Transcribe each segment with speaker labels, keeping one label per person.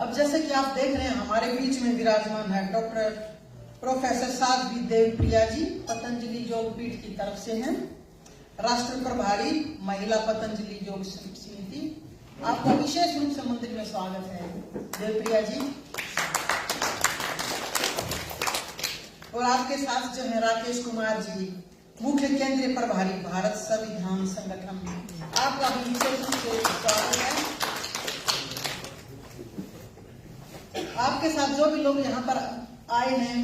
Speaker 1: अब जैसे कि आप देख रहे हैं हमारे बीच में विराजमान है डॉक्टर प्रोफेसर साध्वी देवप्रिया जी, पतंजलि योग पीठ की तरफ से हैं, राष्ट्र प्रभारी महिला पतंजलि योग समिति। आपका विशेष रूप से मंदिर में स्वागत है देवप्रिया जी। और आपके साथ जो है राकेश कुमार जी, मुख्य केंद्रीय प्रभारी भारत संविधान संगठन, आपका भी विशेष रूप से स्वागत है। आपके साथ जो भी लोग यहाँ पर आए हैं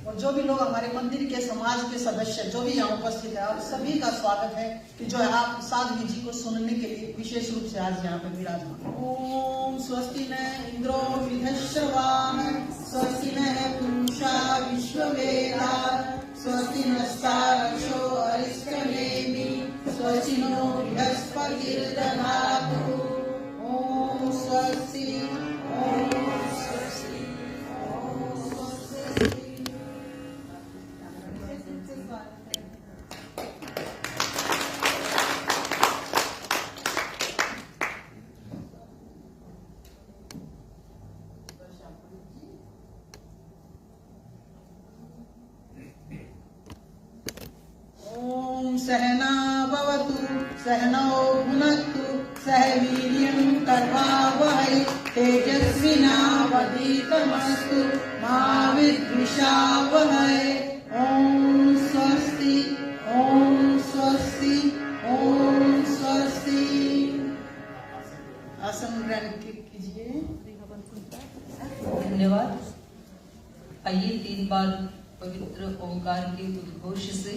Speaker 1: और जो भी लोग हमारे मंदिर के समाज के सदस्य जो भी यहाँ उपस्थित है, आप सभी का स्वागत है कि जो है आप साध्वी जी को सुनने के लिए विशेष रूप से आज यहाँ पे विराजमान। ओम स्वस्ति न इंद्रो विधश्रवाः स्वस्ति न पूषा विश्ववेदाः स्वस्ति नस्तार्क्ष्यो अरिष्टनेमि स्वस्ति नो बृहस्पतिर्दधातु। ओम स्वस्ति ओम स्वस्ति ओम स्वस्ति। सहना भवतु सहनौ भुनक्तु सह वीर्यं कर्वावहै तेजस्विनावधीतमस्तु मा विद्विषावहै। ओम स्वस्ति ओम स्वस्ति ओम स्वस्ति। आसन ग्रहण कीजिए।
Speaker 2: धन्यवाद। आइए 3 बार पवित्र ओंकार के उद्घोष से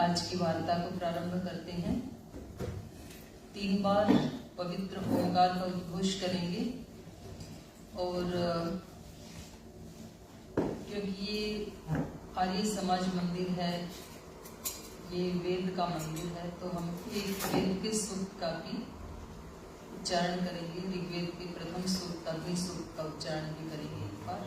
Speaker 2: आज की वार्ता को प्रारंभ करते हैं। 3 बार पवित्र ओंकार का उद्घोष करेंगे और क्योंकि ये आर्य समाज मंदिर है, ये वेद का मंदिर है, तो हम एक वेद के सूक्त का भी उच्चारण करेंगे। ऋग्वेद के प्रथम सूक्त अग्नि सूक्त का उच्चारण भी करेंगे एक बार।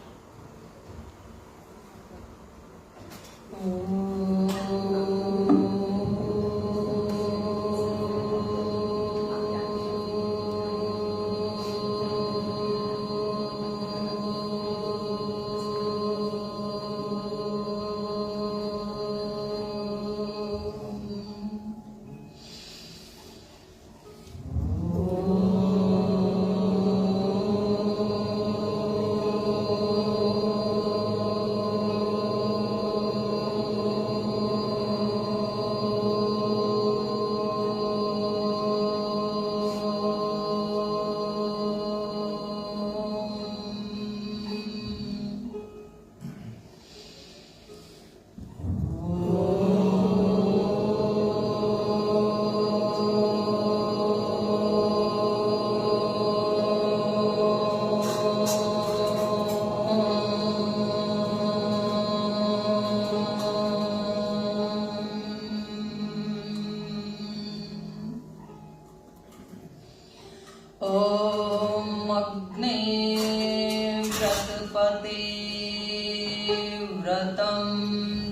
Speaker 2: व्रतं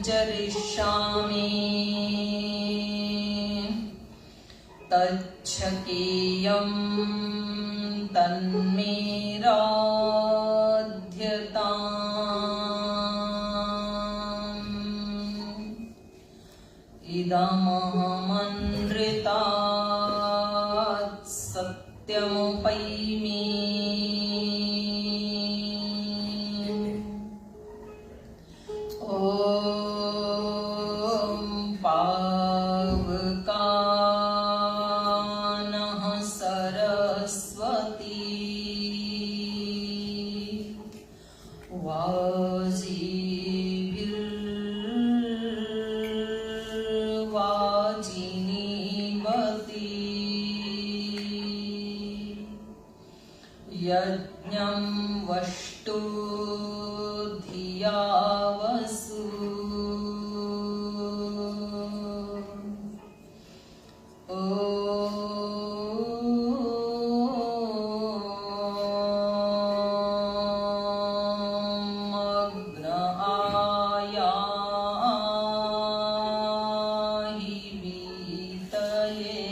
Speaker 2: चरिष्यामि तच्छकेयं तन्मे राध्यताम्। इदमहमनृतात् सत्यमुपैमि। यज्ञं वष्टु धिया वसु। अग्न आयाहि वीतये।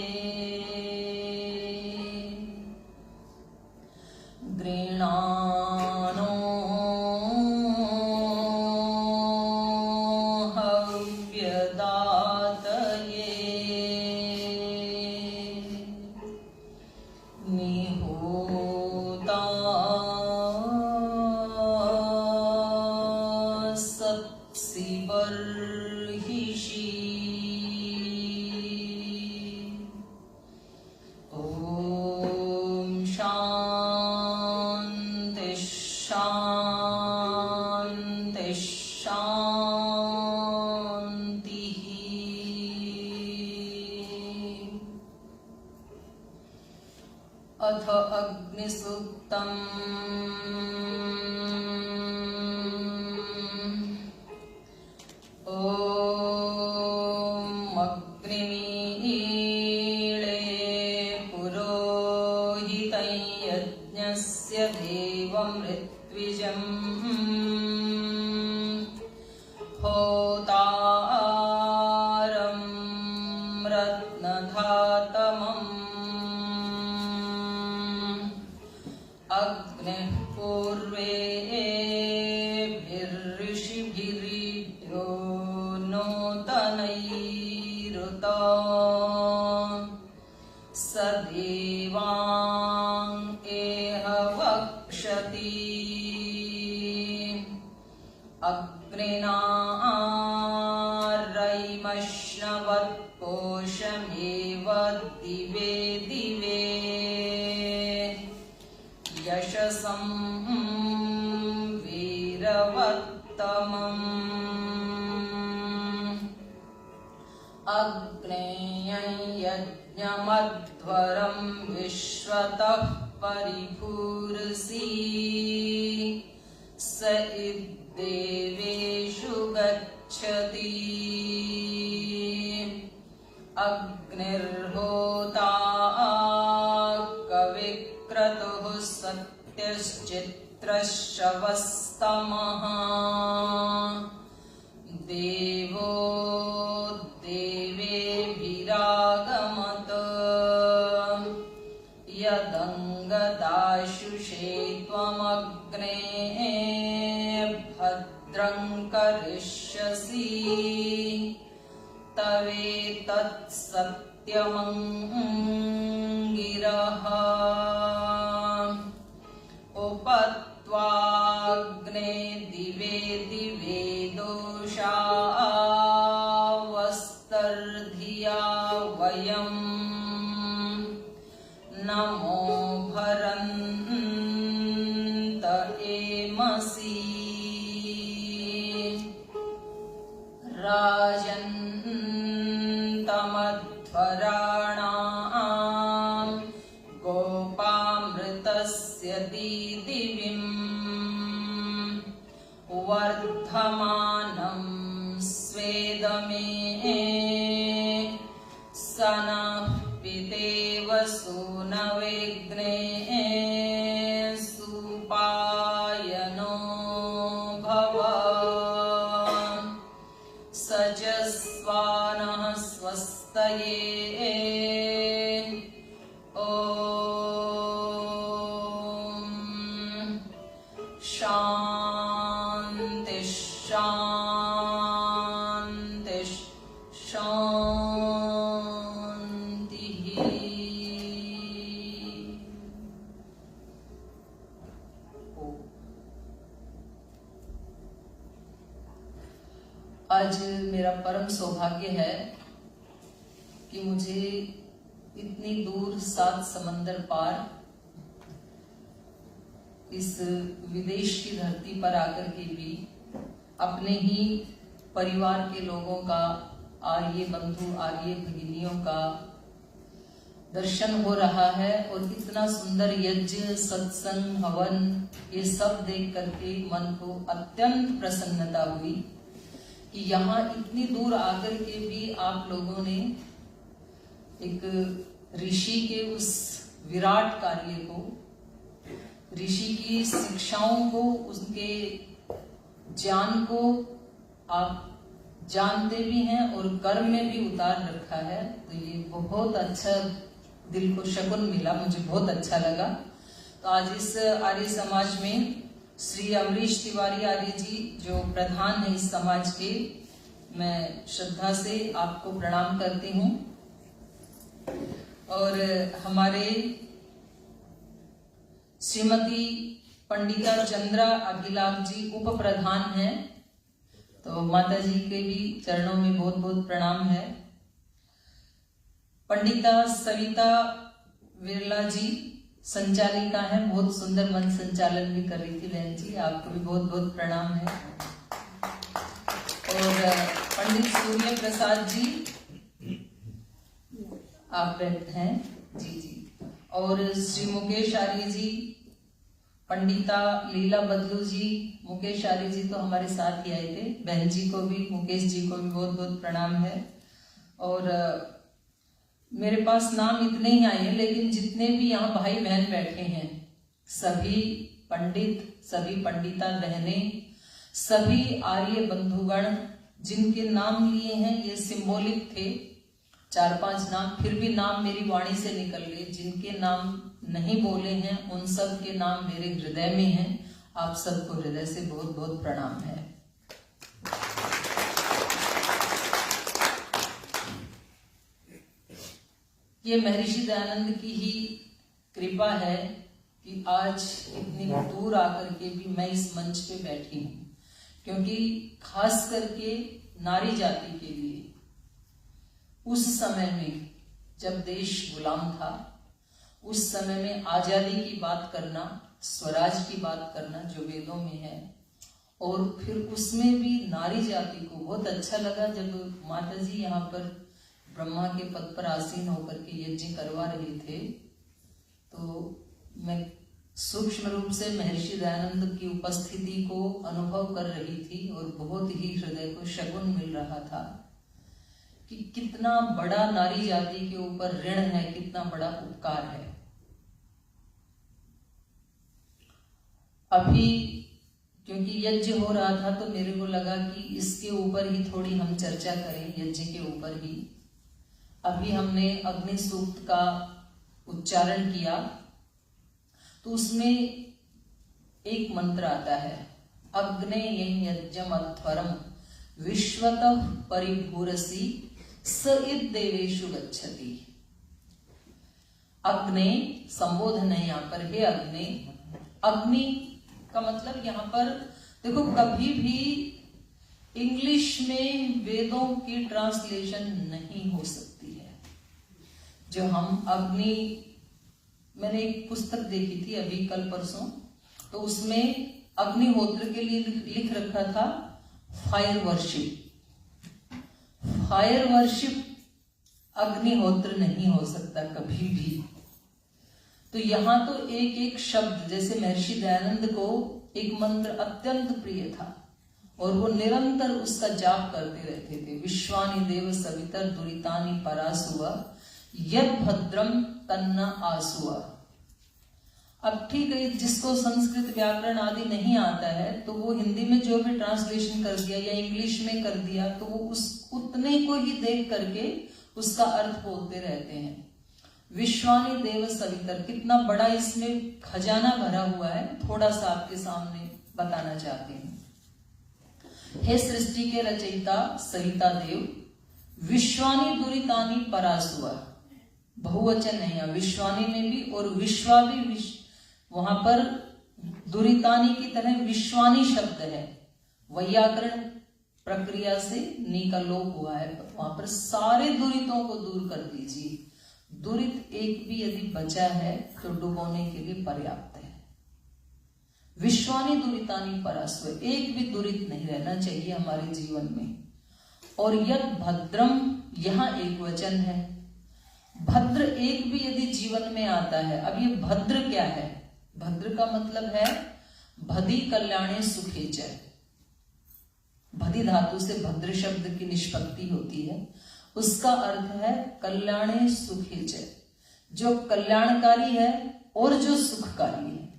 Speaker 2: अथ अग्निसूक्तम् ॐ अग्निमीळे पुरोहितं यज्ञस्य देवमृत्विजम् होतारं रत्नधातमम् अग्निः पूर्वेभिर्ऋषिभिर्यो नूतनैरुता स देवां एह वक्षति अग्निना रैमश्नवत्कोशमेव दिवे दिवे यशसं वीरवत्तमम् अग्नेयं यज्ञमध्वरं विश्वतः परिपूरसि स इद्देवेषु गच्छति अग्निर्होता कविक्रतुः सत्यश्चित्रश्रवस्तमः देवो देवेभिरागमत यदङ्गदाशुषे त्वमग्ने भद्रं करिष्यसि तवेतत्सत्यमङ्गिरः उपत्वाग्ने दिवे दिवे दोषावस्तर्धिया वयम् नमो भरन्त एमसि राजन्तमध्वराणां गोपामृतस्य दीदिविम् वर्धमानं स्वेदमे सनः पितेव सूनवेग्ने सुपायनो भव सजस्वानः स्वस्तये ॐ शान्ति शान्ति शान्तिः। आज मेरा परम सौभाग्य है कि मुझे इतनी दूर 7 समंदर पार इस विदेश की धरती पर आकर के भी अपने ही परिवार के लोगों का, आर्य बंधु आर्य भगिनियों का दर्शन हो रहा है और इतना सुंदर यज्ञ, सत्संग, हवन, ये सब देख करके मन को अत्यंत प्रसन्नता हुई कि यहाँ इतनी दूर आकर के भी आप लोगों ने एक ऋषि के उस विराट कार्य को, ऋषि की शिक्षाओं को, उसके ज्ञान को आप जानते भी हैं और कर्म में भी उतार रखा है। तो ये बहुत अच्छा दिल को शगुन मिला, मुझे बहुत अच्छा लगा। तो आज इस आर्य समाज में श्री अमरीश तिवारी आर्य जी जो प्रधान है इस समाज के, मैं श्रद्धा से आपको प्रणाम करती हूँ। और हमारे श्रीमती पंडिता चंद्रा अभिलाख जी उप प्रधान हैं, तो माता जी के भी चरणों में बहुत बहुत प्रणाम है। पंडिता सविता विरला जी संचालिका है, बहुत सुंदर मंच संचालन भी कर रही थी बहन जी, आपको भी बहुत बहुत प्रणाम है। और पंडित सूर्य प्रसाद जी आप हैं जी जी। और श्री मुकेश आर्य जी, पंडिता लीला बदलू जी, मुकेश आर्य जी तो हमारे साथ ही आए थे। बहन जी को भी, मुकेश जी को भी बहुत बहुत प्रणाम है। और मेरे पास नाम इतने ही आए हैं, लेकिन जितने भी यहाँ भाई बहन बैठे हैं, सभी पंडित, सभी पंडिता बहनें, सभी आर्य बंधुगण, जिनके नाम लिए हैं ये सिंबॉलिक थे, 4-5 नाम, फिर भी नाम मेरी वाणी से निकल गए। जिनके नाम नहीं बोले हैं उन सब के नाम मेरे हृदय में हैं। आप सबको हृदय से बहुत बहुत प्रणाम है। ये महर्षि दयानंद की ही कृपा है कि आज इतनी दूर आकर के भी मैं इस मंच पे बैठी हूँ, क्योंकि खास करके नारी जाति के लिए उस समय में जब देश गुलाम था, उस समय में आजादी की बात करना, स्वराज की बात करना जो वेदों में है, और फिर उसमें भी नारी जाति को बहुत अच्छा लगा जब माता जी यहाँ पर ब्रह्मा के पद पर आसीन होकर के यज्ञ करवा रहे थे। तो मैं सूक्ष्म रूप से महर्षि दयानंद की उपस्थिति को अनुभव कर रही थी और बहुत ही हृदय को शगुन मिल रहा था कि कितना बड़ा नारी जाति के ऊपर ऋण है, कितना बड़ा उपकार है। अभी क्योंकि यज्ञ हो रहा था तो मेरे को लगा कि इसके ऊपर ही थोड़ी हम चर्चा करें, यज्ञ के ऊपर ही। अभी हमने अग्नि सूक्त का उच्चारण किया तो उसमें एक मंत्र आता है, अग्नेयं यज्ञमध्वरम विश्वतः परिभूरसि स इत देवेषु गच्छति। अग्नि संबोधन है यहाँ पर, हे अग्नि। अग्नि का मतलब यहाँ पर देखो, कभी भी इंग्लिश में वेदों की ट्रांसलेशन नहीं हो सकती है। जो हम अग्नि, मैंने एक पुस्तक देखी थी अभी कल परसों, तो उसमें अग्निहोत्र के लिए लिख रखा था फायर वर्शिप। फायर वर्शिप अग्निहोत्र नहीं हो सकता कभी भी। तो यहाँ तो एक एक शब्द, जैसे महर्षि दयानंद को एक मंत्र अत्यंत प्रिय था और वो निरंतर उसका जाप करते रहते थे, विश्वानि देव सवितर दुरितानि परासुव यद भद्रम तन्ना आसुआ। अब ठीक है, जिसको संस्कृत व्याकरण आदि नहीं आता है तो वो हिंदी में जो भी ट्रांसलेशन कर दिया या इंग्लिश में कर दिया तो वो उस उतने को ही देख करके उसका अर्थ बोलते रहते हैं। विश्वानि देव सवितर, कितना बड़ा इसमें खजाना भरा हुआ है, थोड़ा सा आपके सामने बताना चाहते हैं। हे सृष्टि के रचयिता सविता देव, विश्वानि दुरितानि परासुआ, बहुवचन है विश्वानी में भी, और विश्वा भी वहां पर दुरितानी की तरह विश्वानी शब्द है। वैयाकरण प्रक्रिया से नी का लोप हुआ है, वहां पर सारे दुरितों को दूर कर दीजिए। दुरित एक भी यदि बचा है तो डुबोने के लिए पर्याप्त है। विश्वानी दुरितानी परास्व, एक भी दुरित नहीं रहना चाहिए हमारे जीवन में। और यद भद्रम, यहां एक वचन है, भद्र एक भी यदि जीवन में आता है। अब ये भद्र क्या है? भद्र का मतलब है भदी कल्याणे सुखे च। भदी धातु से भद्र शब्द की निष्पत्ति होती है, उसका अर्थ है कल्याणे सुखे च, जो कल्याणकारी है और जो सुखकारी है।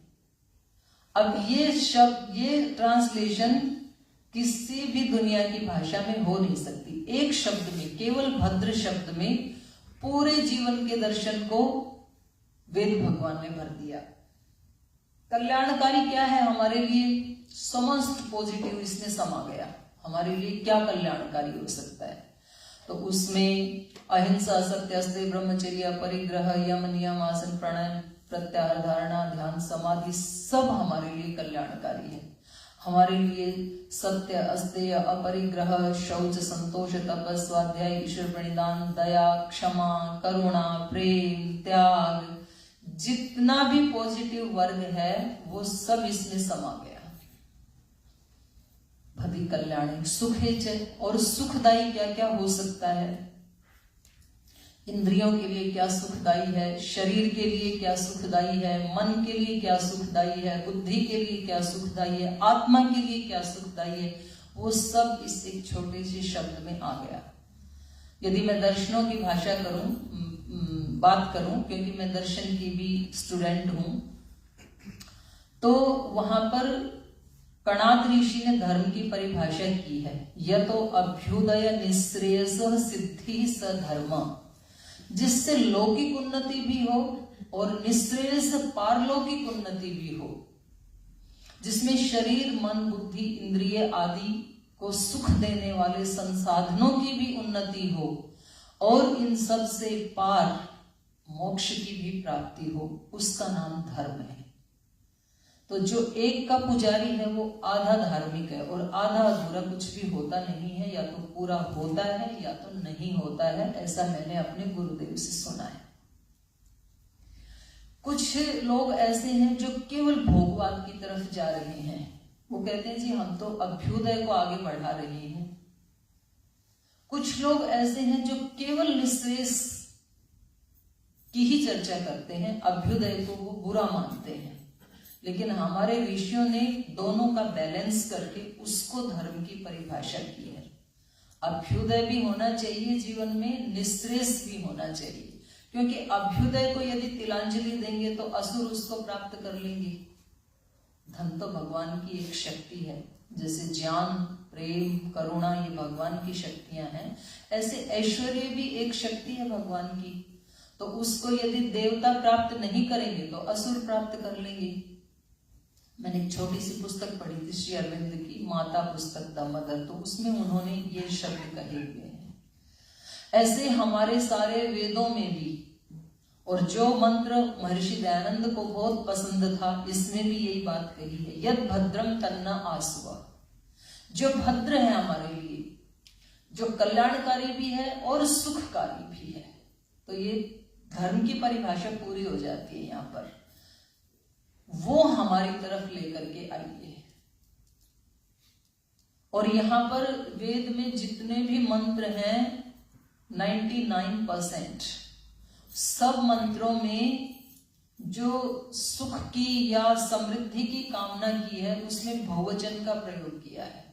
Speaker 2: अब ये शब्द, ये ट्रांसलेशन किसी भी दुनिया की भाषा में हो नहीं सकती। एक शब्द में, केवल भद्र शब्द में पूरे जीवन के दर्शन को वेद भगवान ने भर दिया। कल्याणकारी क्या है हमारे लिए? समस्त पॉजिटिव इसमें समा गया। हमारे लिए क्या कल्याणकारी हो सकता है? तो उसमें अहिंसा, सत्य, अस्तेय, ब्रह्मचर्य, परिग्रह, यम, नियम, आसन, प्राणायाम, प्रत्याहार, धारणा, ध्यान, समाधि सब हमारे लिए कल्याणकारी है। हमारे लिए सत्य, अस्तेय, अपरिग्रह, शौच, संतोष, तप, स्वाध्याय, ईश्वर प्रणिधान, दया, क्षमा, करुणा, प्रेम, त्याग, जितना भी पॉजिटिव वर्ग है वो सब इसमें समा गया। भदी कल्याणी सुखे च, और सुखदायी क्या क्या हो सकता है? इंद्रियों के लिए क्या सुखदाई है, शरीर के लिए क्या सुखदाई है, मन के लिए क्या सुखदाई है, बुद्धि के लिए क्या सुखदाई है, आत्मा के लिए क्या सुखदाई है, वो सब इस एक छोटे से शब्द में आ गया। यदि मैं दर्शनों की भाषा बात करूं, क्योंकि मैं दर्शन की भी स्टूडेंट हूं, तो वहां पर कणाद ऋषि ने धर्म की परिभाषा की है, यतो अभ्युदय निःश्रेयस सिद्धि स धर्म, जिससे लौकिक उन्नति भी हो और निःश्रेयस पारलौकिक उन्नति भी हो, जिसमें शरीर, मन, बुद्धि, इंद्रिय आदि को सुख देने वाले संसाधनों की भी उन्नति हो और इन सब से पार मोक्ष की भी प्राप्ति हो, उसका नाम धर्म है। तो जो एक का पुजारी है वो आधा धार्मिक है और आधा अधूरा कुछ भी होता नहीं है, या तो पूरा होता है या तो नहीं होता है, ऐसा मैंने अपने गुरुदेव से सुना है। कुछ लोग ऐसे हैं जो केवल भोगवाद की तरफ जा रहे हैं, वो कहते हैं जी हम तो अभ्युदय को आगे बढ़ा रहे हैं। कुछ लोग ऐसे हैं जो केवल निःश्रेयस की ही चर्चा करते हैं, अभ्युदय को वो बुरा मानते हैं। लेकिन हमारे ऋषियों ने दोनों का बैलेंस करके उसको धर्म की परिभाषा की है। अभ्युदय भी होना चाहिए जीवन में, निःश्रेयस भी होना चाहिए, क्योंकि अभ्युदय को यदि तिलांजलि देंगे तो असुर उसको प्राप्त कर लेंगे। धन तो भगवान की एक शक्ति है, जैसे ज्ञान, प्रेम, करुणा ये भगवान की शक्तियां हैं, ऐसे ऐश्वर्य भी एक शक्ति है भगवान की। तो उसको यदि देवता प्राप्त नहीं करेंगे तो असुर प्राप्त कर लेंगे। मैंने एक छोटी सी पुस्तक पढ़ी थी श्री अरविंद की, माता पुस्तक द मदर, तो उसमें उन्होंने ये शब्द कहे हुए हैं। ऐसे हमारे सारे वेदों में भी, और जो मंत्र महर्षि दयानंद को बहुत पसंद था, इसमें भी यही बात कही है, यद भद्रम तन्ना आसुआ, जो भद्र है हमारे लिए, जो कल्याणकारी भी है और सुखकारी भी है। तो ये धर्म की परिभाषा पूरी हो जाती है यहाँ पर, वो हमारी तरफ लेकर के आई है। और यहां पर वेद में जितने भी मंत्र हैं 99% सब मंत्रों में जो सुख की या समृद्धि की कामना की है उसमें बहुवचन का प्रयोग किया है।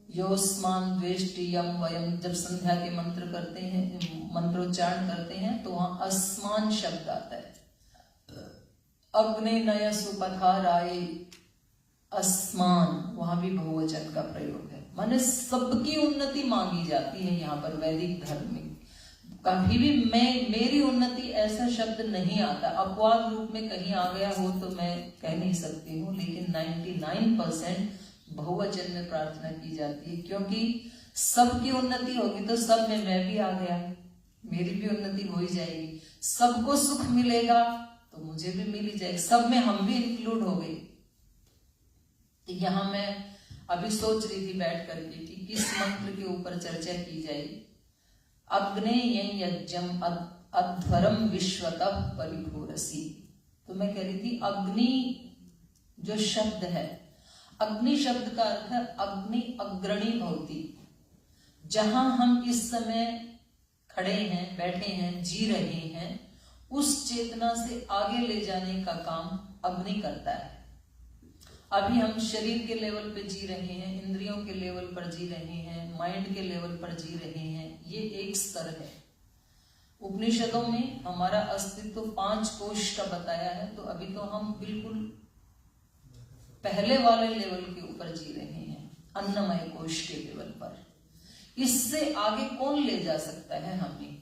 Speaker 2: योस्मान द्वेष्टियम वयम, जब संध्या के मंत्र करते हैं, मंत्रोच्चारण करते हैं, तो वहां अस्मान शब्द आता है। अग्नेय सुपथाराय, अस्मान, वहां भी बहुवचन का प्रयोग है। माने सबकी उन्नति मांगी जाती है यहाँ पर वैदिक धर्म में। कभी भी मेरी उन्नति ऐसा शब्द नहीं आता, अपवाद रूप में कहीं आ गया हो तो मैं कह नहीं सकती हूँ, लेकिन 99% बहुवचन में प्रार्थना की जाती है, क्योंकि सबकी उन्नति होगी तो सब में मैं भी आ गया, मेरी भी उन्नति हो ही जाएगी। सबको सुख मिलेगा तो मुझे भी मिल ही जाएगा, सब में हम भी इंक्लूड हो गए। तो यहाँ मैं अभी सोच रही थी बैठ करके कि किस मंत्र के ऊपर चर्चा की जाए। अग्नेय यज्ञम अध्वरम विश्वतः परिघोरसी, तो मैं कह रही थी अग्नि जो शब्द है, अग्नि शब्द का अर्थ है अग्नि अग्रणी भवति, जहां हम इस समय खड़े हैं, बैठे हैं, जी रहे हैं, उस चेतना से आगे ले जाने का काम अग्नि करता है। अभी हम शरीर के लेवल पे जी रहे हैं, इंद्रियों के लेवल पर जी रहे हैं, माइंड के लेवल पर जी रहे हैं, ये एक स्तर है। उपनिषदों में हमारा अस्तित्व 5 कोश का बताया है, तो अभी तो हम बिल्कुल पहले वाले लेवल के ऊपर जी रहे हैं, अन्नमय कोश के लेवल पर। इससे आगे कौन ले जा सकता है हमें?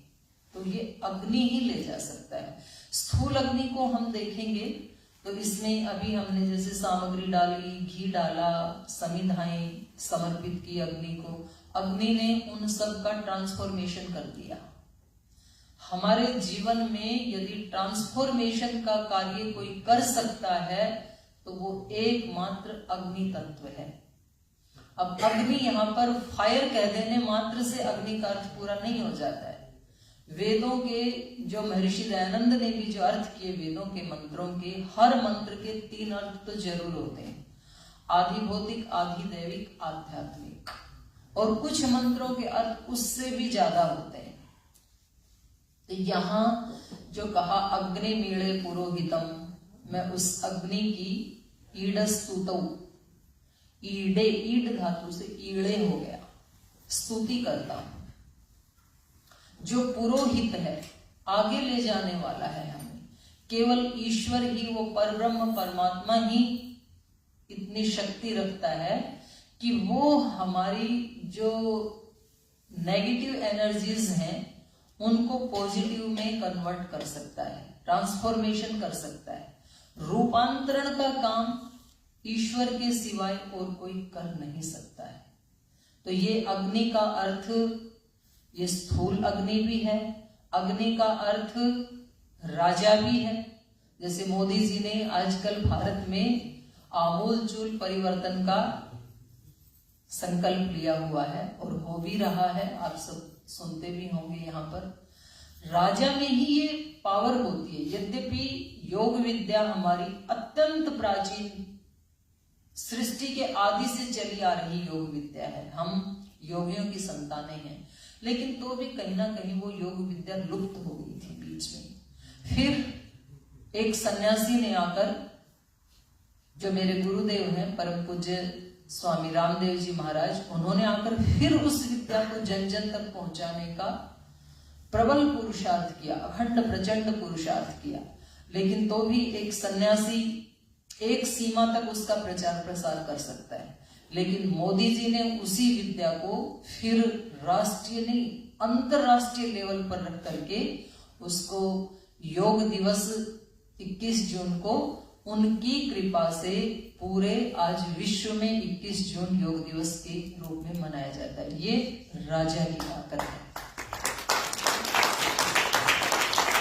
Speaker 2: तो ये अग्नि ही ले जा सकता है। स्थूल अग्नि को हम देखेंगे तो इसमें अभी हमने जैसे सामग्री डाली, घी डाला, समिधाएं समर्पित की अग्नि को, अग्नि ने उन सब का ट्रांसफॉर्मेशन कर दिया। हमारे जीवन में यदि ट्रांसफॉर्मेशन का कार्य कोई कर सकता है तो वो एकमात्र अग्नि तत्व है। अब अग्नि यहाँ पर फायर कह देने मात्र से अग्नि का अर्थ पूरा नहीं हो जाता है। वेदों के जो महर्षि दयानंद ने भी जो अर्थ किए वेदों के मंत्रों के, हर मंत्र के 3 अर्थ तो जरूर होते हैं, आधि भौतिक, आधि दैविक, आध्यात्मिक, और कुछ मंत्रों के अर्थ उससे भी ज्यादा होते हैं। तो यहाँ जो कहा अग्नि मीणे पुरोहितम, मैं उस अग्नि की ईडस्तुतौ, ईडे, ईड धातु से ईड़े हो गया, स्तुति करता हूं। जो पुरोहित है, आगे ले जाने वाला है हमें, केवल ईश्वर ही, वो परब्रह्म परमात्मा ही इतनी शक्ति रखता है कि वो हमारी जो नेगेटिव एनर्जीज हैं उनको पॉजिटिव में कन्वर्ट कर सकता है, ट्रांसफॉर्मेशन कर सकता है। रूपांतरण का काम ईश्वर के सिवाय और कोई कर नहीं सकता है। तो ये अग्नि का अर्थ, ये स्थूल अग्नि भी है, अग्नि का अर्थ राजा भी है। जैसे मोदी जी ने आजकल भारत में आमूलचूल परिवर्तन का संकल्प लिया हुआ है और हो भी रहा है, आप सब सुनते भी होंगे। यहाँ पर राजा में ही ये पावर होती है। यद्यपि योग विद्या हमारी अत्यंत प्राचीन, सृष्टि के आदि से चली आ रही योग विद्या है, हम योगियों की संतानें हैं, लेकिन तो भी कहीं ना कहीं वो योग विद्या लुप्त हो गई थी बीच में। फिर एक सन्यासी ने आकर, जो मेरे गुरुदेव हैं परम पूज्य स्वामी रामदेव जी महाराज, उन्होंने आकर फिर उस विद्या को जन जन तक पहुंचाने का प्रबल पुरुषार्थ किया, अखंड प्रचंड पुरुषार्थ किया। लेकिन तो भी एक सन्यासी एक सीमा तक उसका प्रचार प्रसार कर सकता है। लेकिन मोदी जी ने उसी विद्या को फिर राष्ट्रीय नहीं, अंतरराष्ट्रीय लेवल पर रख करके उसको योग दिवस 21 जून को उनकी कृपा से पूरे आज विश्व में 21 जून योग दिवस के रूप में मनाया जाता है। ये राजा की ताकत है।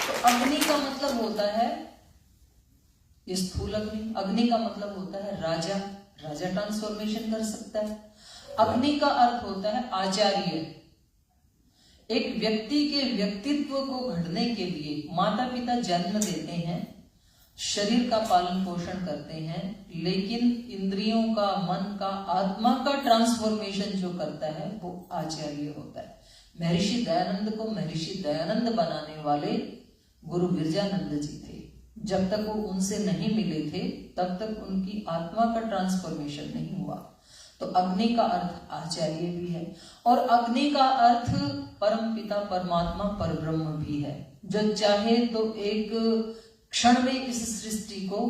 Speaker 2: तो अग्नि का मतलब होता है स्थूल अग्नि, अग्नि का मतलब होता है राजा, राजा ट्रांसफॉर्मेशन कर सकता है। अग्नि का अर्थ होता है आचार्य। एक व्यक्ति के व्यक्तित्व को गढ़ने के लिए माता पिता जन्म देते हैं, शरीर का पालन पोषण करते हैं, लेकिन इंद्रियों का, मन का, आत्मा का ट्रांसफॉर्मेशन जो करता है वो आचार्य होता है। महर्षि दयानंद को महर्षि दयानंद बनाने वाले गुरु बिरजानंद जी थे। जब तक वो उनसे नहीं मिले थे तब तक उनकी आत्मा का ट्रांसफॉर्मेशन नहीं हुआ। तो अग्नि का अर्थ आचार्य भी है और अग्नि का अर्थ परम पिता परमात्मा परब्रह्म भी है, जो चाहे तो एक क्षण में इस सृष्टि को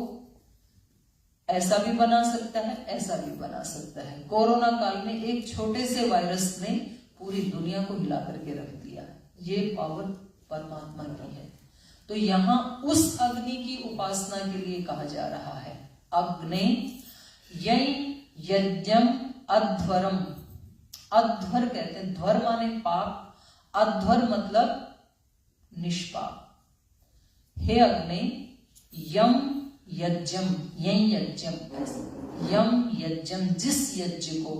Speaker 2: ऐसा भी बना सकता है, ऐसा भी बना सकता है। कोरोना काल में एक छोटे से वायरस ने पूरी दुनिया को हिला करके रख दिया। ये पावर परमात्मा की है। तो यहाँ उस अग्नि की उपासना के लिए कहा जा रहा है अग्नि यज्ञम अध्वरम। अध्वर कहते हैं, ध्वर माने पाप, अध्वर मतलब निष्पाप। हे अग्नि यम यज्ञम, यं यज्ञम, यम यज्ञम, जिस यज्ञ को,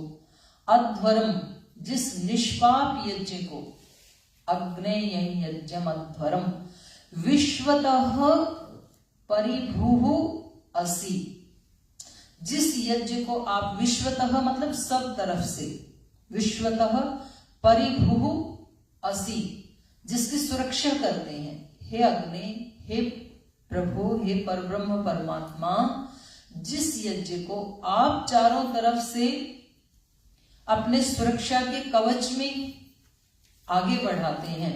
Speaker 2: अध्वरम जिस निष्पाप यज्ञ को, अग्ने यं यज्ञम अध्वरम, विश्वतः परिभूः असि, जिस यज्ञ को आप विश्वतः मतलब सब तरफ से, विश्वतः परिभूः असि जिसकी सुरक्षा करते हैं। हे अग्नि, हे प्रभु, हे परब्रह्म परमात्मा, जिस यज्ञ को आप चारों तरफ से अपने सुरक्षा के कवच में आगे बढ़ाते हैं,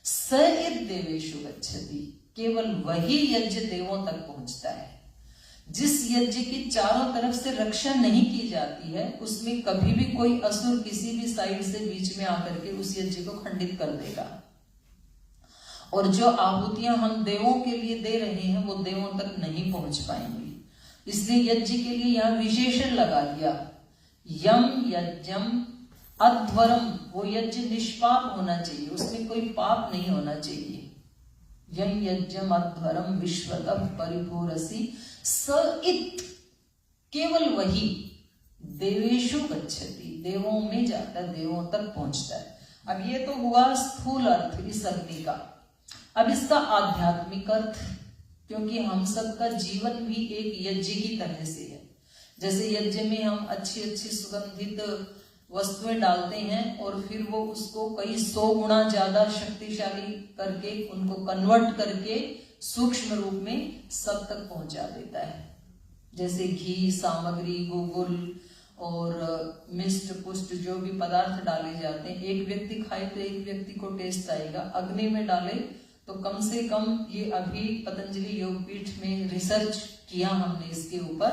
Speaker 2: स इद देवेषु गच्छति, केवल वही यज्ञ देवों तक पहुंचता है। जिस यज्ञ की चारों तरफ से रक्षा नहीं की जाती है उसमें कभी भी कोई असुर किसी भी साइड से बीच में आकर के उस यज्ञ को खंडित कर देगा। और जो आहुतियां हम देवों के लिए दे रहे हैं वो देवों तक नहीं पहुंच पाएंगी। इसलिए यज्ञ के लिए यहां विशेषण लगा दिया, यम यज्ञम अध्वरम, वो यज्ञ निष्पाप होना चाहिए, उसमें कोई पाप नहीं होना चाहिए। यम यज्ञम अध्वरम विश्वतः परिभूरसि स इत, केवल वही देवेषु गच्छति, देवों में जाता, देवों तक पहुंचता है। अब ये तो हुआ स्थूल अर्थ इस अग्नि का। अब इसका आध्यात्मिक अर्थ, क्योंकि हम सबका जीवन भी एक यज्ञ की तरह से है। जैसे यज्ञ में हम अच्छी अच्छी सुगंधित वस्तुएं डालते हैं और फिर वो उसको कई 100 गुना ज्यादा शक्तिशाली करके उनको कन्वर्ट करके सूक्ष्म रूप में सब तक पहुंचा देता है। जैसे घी, सामग्री, गुगुल और मिष्ट पुष्ट जो भी पदार्थ डाले जाते हैं, एक व्यक्ति खाए तो एक व्यक्ति को टेस्ट आएगा, अग्नि में डाले तो कम से कम, ये अभी पतंजलि योगपीठ में रिसर्च किया हमने इसके ऊपर,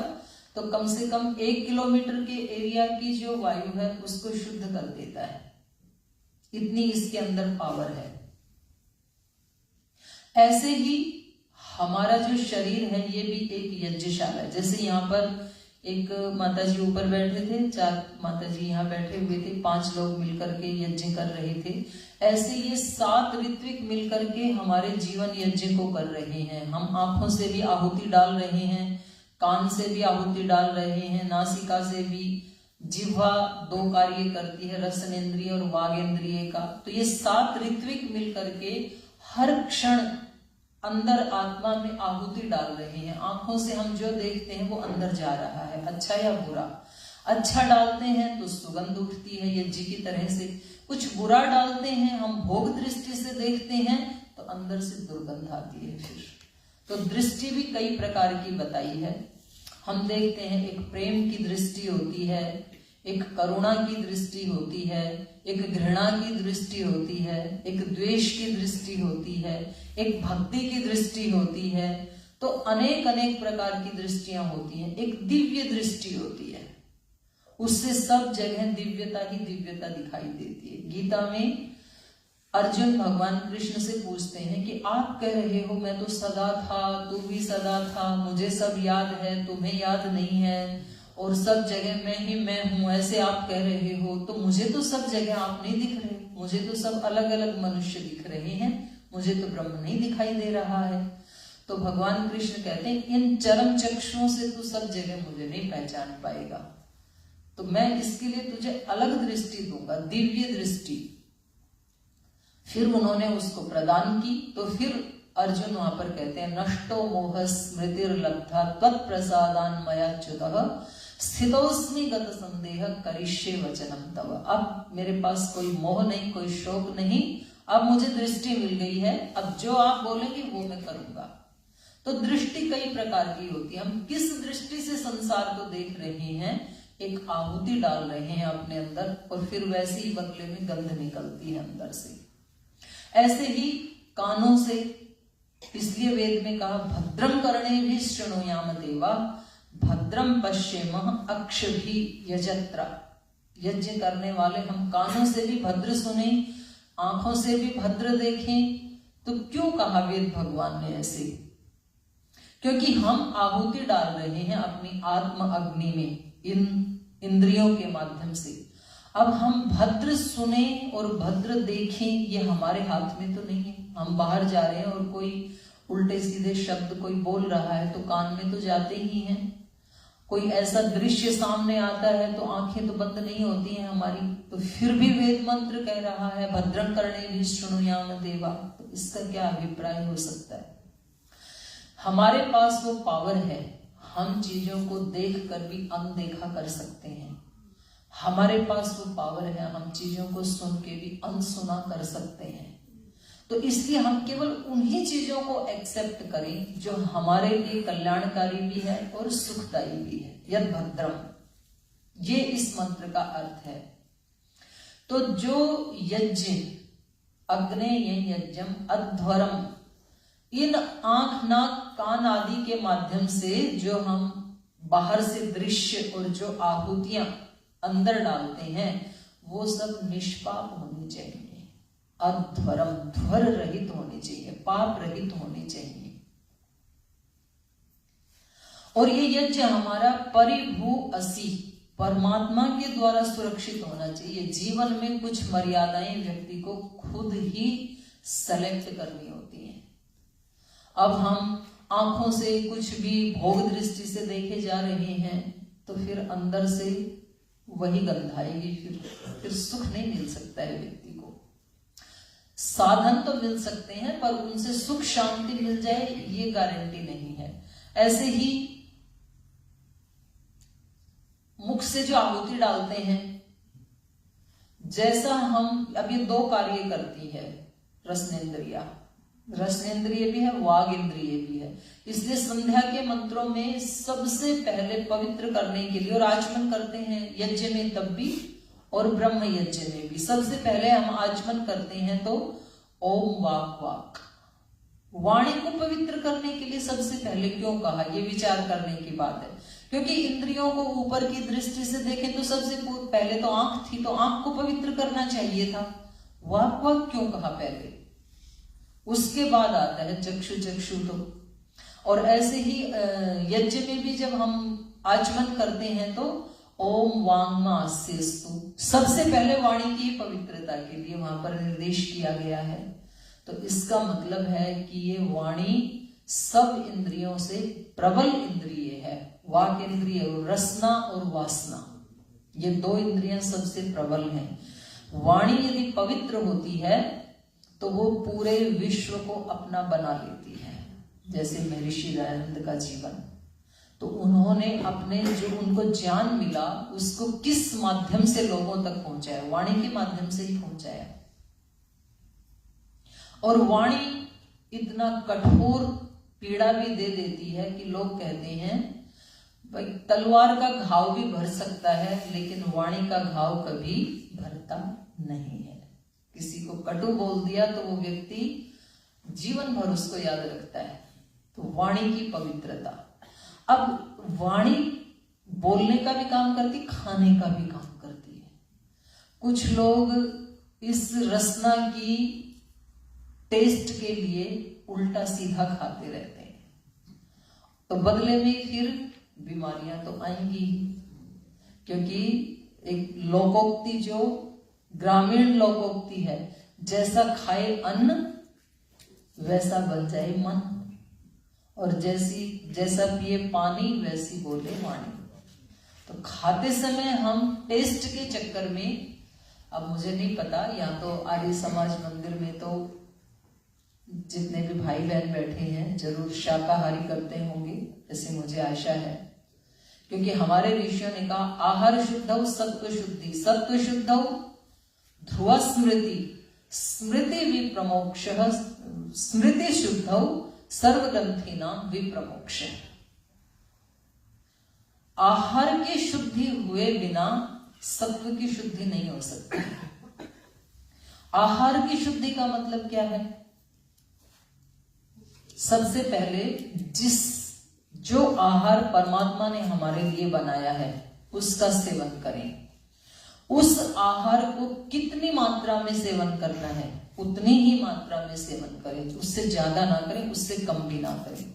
Speaker 2: तो कम से कम 1 किलोमीटर के एरिया की जो वायु है उसको शुद्ध कर देता है, इतनी इसके अंदर पावर है। ऐसे ही हमारा जो शरीर है ये भी एक यज्ञशाला है। जैसे यहाँ पर एक माताजी ऊपर बैठे थे, 4 माताजी यहाँ बैठे हुए थे, 5 लोग मिलकर के यज्ञ कर रहे थे। ऐसे ये 7 ऋत्विक मिलकर के हमारे जीवन यज्ञ को कर रहे हैं। हम आंखों से भी आहुति डाल रहे हैं, कान से भी आहुति डाल रहे हैं, नासिका से भी। जिह्वा 2 कार्य करती है, रसनेन्द्रिय और वागेंद्रिय का। तो ये 7 ऋत्विक मिलकर के हर क्षण अंदर आत्मा में आहुति डाल रहे हैं। आंखों से हम जो देखते हैं वो अंदर जा रहा है, अच्छा या बुरा। अच्छा डालते हैं तो सुगंध उठती है यज्ञ की तरह से, कुछ बुरा डालते हैं, हम भोग दृष्टि से देखते हैं तो अंदर से दुर्गंध आती है। फिर तो दृष्टि भी कई प्रकार की बताई है। हम देखते हैं एक प्रेम की दृष्टि होती है, एक करुणा की दृष्टि होती है, एक घृणा की दृष्टि होती है, एक द्वेष की दृष्टि होती है, एक भक्ति की दृष्टि होती है। तो अनेक अनेक प्रकार की दृष्टियां होती हैं। एक दिव्य दृष्टि होती है, उससे सब जगह दिव्यता ही दिव्यता दिखाई देती है। गीता में अर्जुन भगवान कृष्ण से पूछते हैं कि आप कह रहे हो मैं तो सदा था, तू भी सदा था, मुझे सब याद है, तुम्हें याद नहीं है, और सब जगह मैं ही मैं हूं, ऐसे आप कह रहे हो, तो मुझे तो सब जगह आप नहीं दिख रहे, मुझे तो सब अलग अलग मनुष्य दिख रहे हैं, मुझे तो ब्रह्म नहीं दिखाई दे रहा है। तो भगवान कृष्ण कहते हैं इन चरम चक्षुओं से तू सब जगह मुझे नहीं पहचान पाएगा, तो मैं इसके लिए तुझे अलग दृष्टि दूंगा, दिव्य दृष्टि। फिर उन्होंने उसको प्रदान की। तो फिर अर्जुन वहां पर कहते हैं नष्टो मोह स्मृतिर्लब्धा त्वत्प्रसादान मयाच्युतः स्थितोस्मि गत संदेह करिष्ये वचनम तव। अब मेरे पास कोई मोह नहीं, कोई शोक नहीं, अब मुझे दृष्टि मिल गई है, अब जो आप बोलेंगे वो मैं करूंगा। तो दृष्टि कई प्रकार की होती है। हम किस दृष्टि से संसार को देख रहे हैं, एक आहुति डाल रहे हैं अपने अंदर और फिर वैसे ही बदले में गंध निकलती है अंदर से। ऐसे ही कानों से, इसलिए वेद में कहा भद्रम कर्णे भी शृणुयाम देवा भद्रम पश्येमः अक्षभी यजत्रा। यज्ञ करने वाले हम कानों से भी भद्र सुने, आंखों से भी भद्र देखें। तो क्यों कहा वेद भगवान ने ऐसे? क्योंकि हम आहुति डाल रहे हैं अपनी आत्म अग्नि में, इन इंद्रियों के माध्यम से। अब हम भद्र सुने और भद्र देखें, ये हमारे हाथ में तो नहीं है। हम बाहर जा रहे हैं और कोई उल्टे सीधे शब्द कोई बोल रहा है तो कान में तो जाते ही हैं। कोई ऐसा दृश्य सामने आता है तो आंखें तो बंद नहीं होती हैं हमारी, तो फिर भी वेद मंत्र कह रहा है भद्रं कर्णे शृणुयाम देवा। तो इसका क्या अभिप्राय हो सकता है? हमारे पास वो पावर है, हम चीजों को देख कर भी अनदेखा कर सकते हैं। हमारे पास वो पावर है, हम चीजों को सुन के भी अनसुना कर सकते हैं। तो इसलिए हम केवल उन्हीं चीजों को एक्सेप्ट करें जो हमारे लिए कल्याणकारी भी है और सुखदायी भी है। यद भद्रम, ये इस मंत्र का अर्थ है। तो जो यज्ञ अग्नेय यज्ञम अध्वरम, इन आंख नाक कान आदि के माध्यम से जो हम बाहर से दृश्य और जो आहुतियां अंदर डालते हैं वो सब निष्पाप होनी चाहिए, अध्वरम, ध्वर रहित होनी चाहिए, पाप रहित होनी चाहिए। और ये यज्ञ हमारा परिभू असी, परमात्मा के द्वारा सुरक्षित होना चाहिए। जीवन में कुछ मर्यादाएं व्यक्ति को खुद ही सेलेक्ट करनी होती हैं। अब हम आंखों से कुछ भी भोग दृष्टि से देखे जा रहे हैं तो फिर अंदर से वही गंध आएगी, फिर सुख नहीं मिल सकता है व्यक्ति को। साधन तो मिल सकते हैं पर उनसे सुख शांति मिल जाए ये गारंटी नहीं है। ऐसे ही मुख से जो आहुति डालते हैं जैसा हम अब ये दो कार्य करती है रसनेन्द्रिया, रसनेन्द्रिय भी है, वाग इंद्रिय भी है। इसलिए संध्या के मंत्रों में सबसे पहले पवित्र करने के लिए और आचमन करते हैं यज्ञ में तब भी और ब्रह्म यज्ञ में भी। सबसे पहले हम आचमन करते हैं तो ओम वाक वाक, वाणी को पवित्र करने के लिए सबसे पहले क्यों कहा, ये विचार करने की बात है। क्योंकि इंद्रियों को ऊपर की दृष्टि से देखें तो सबसे पहले तो आंख थी, तो आंख को पवित्र करना चाहिए था। वाक वाक क्यों कहा पहले, उसके बाद आता है चक्षु चक्षु तो। और ऐसे ही यज्ञ में भी जब हम आचमन करते हैं तो ओम वांगमास्यस्तु, सबसे पहले वाणी की पवित्रता के लिए वहां पर निर्देश किया गया है। तो इसका मतलब है कि ये वाणी सब इंद्रियों से प्रबल इंद्रिय है। वाक इंद्रिय और रसना और वासना, ये दो इंद्रियां सबसे प्रबल हैं। वाणी यदि पवित्र होती है तो वो पूरे विश्व को अपना बना लेती है। जैसे महर्षि दयानंद का जीवन, तो उन्होंने अपने जो उनको ज्ञान मिला उसको किस माध्यम से लोगों तक पहुंचाया, वाणी के माध्यम से ही पहुंचाया। और वाणी इतना कठोर पीड़ा भी दे देती है कि लोग कहते हैं भाई तलवार का घाव भी भर सकता है लेकिन वाणी का घाव कभी भरता नहीं है। किसी को कटु बोल दिया तो वो व्यक्ति जीवन भर उसको याद रखता है। तो वाणी की पवित्रता, अब वाणी बोलने का भी काम करती, खाने का भी काम करती है। कुछ लोग इस रसना की टेस्ट के लिए उल्टा सीधा खाते रहते हैं, तो बदले में फिर बीमारियां तो आएंगी। क्योंकि एक लोकोक्ति जो ग्रामीण लोकोक्ति है, जैसा खाए अन्न वैसा बन जाए मन, और जैसा पिए पानी वैसी बोले वाणी। तो खाते समय हम टेस्ट के चक्कर में, अब मुझे नहीं पता, या तो आर्य समाज मंदिर में तो जितने भी भाई बहन बैठे हैं जरूर शाकाहारी करते होंगे, ऐसे मुझे आशा है। क्योंकि हमारे ऋषियों ने कहा आहार शुद्धौ सत्व शुद्धि, सत्व शुद्धौ ध्रुव स्मृति, स्मृति विप्रमोक्ष, स्मृति शुद्धौ सर्वग्रंथिनां विप्रमोक्ष। आहार की शुद्धि हुए बिना सत्व की शुद्धि नहीं हो सकती। आहार की शुद्धि का मतलब क्या है? सबसे पहले जो आहार परमात्मा ने हमारे लिए बनाया है उसका सेवन करें। उस आहार को कितनी मात्रा में सेवन करना है उतनी ही मात्रा में सेवन करें, उससे ज्यादा ना करें, उससे कम भी ना करें।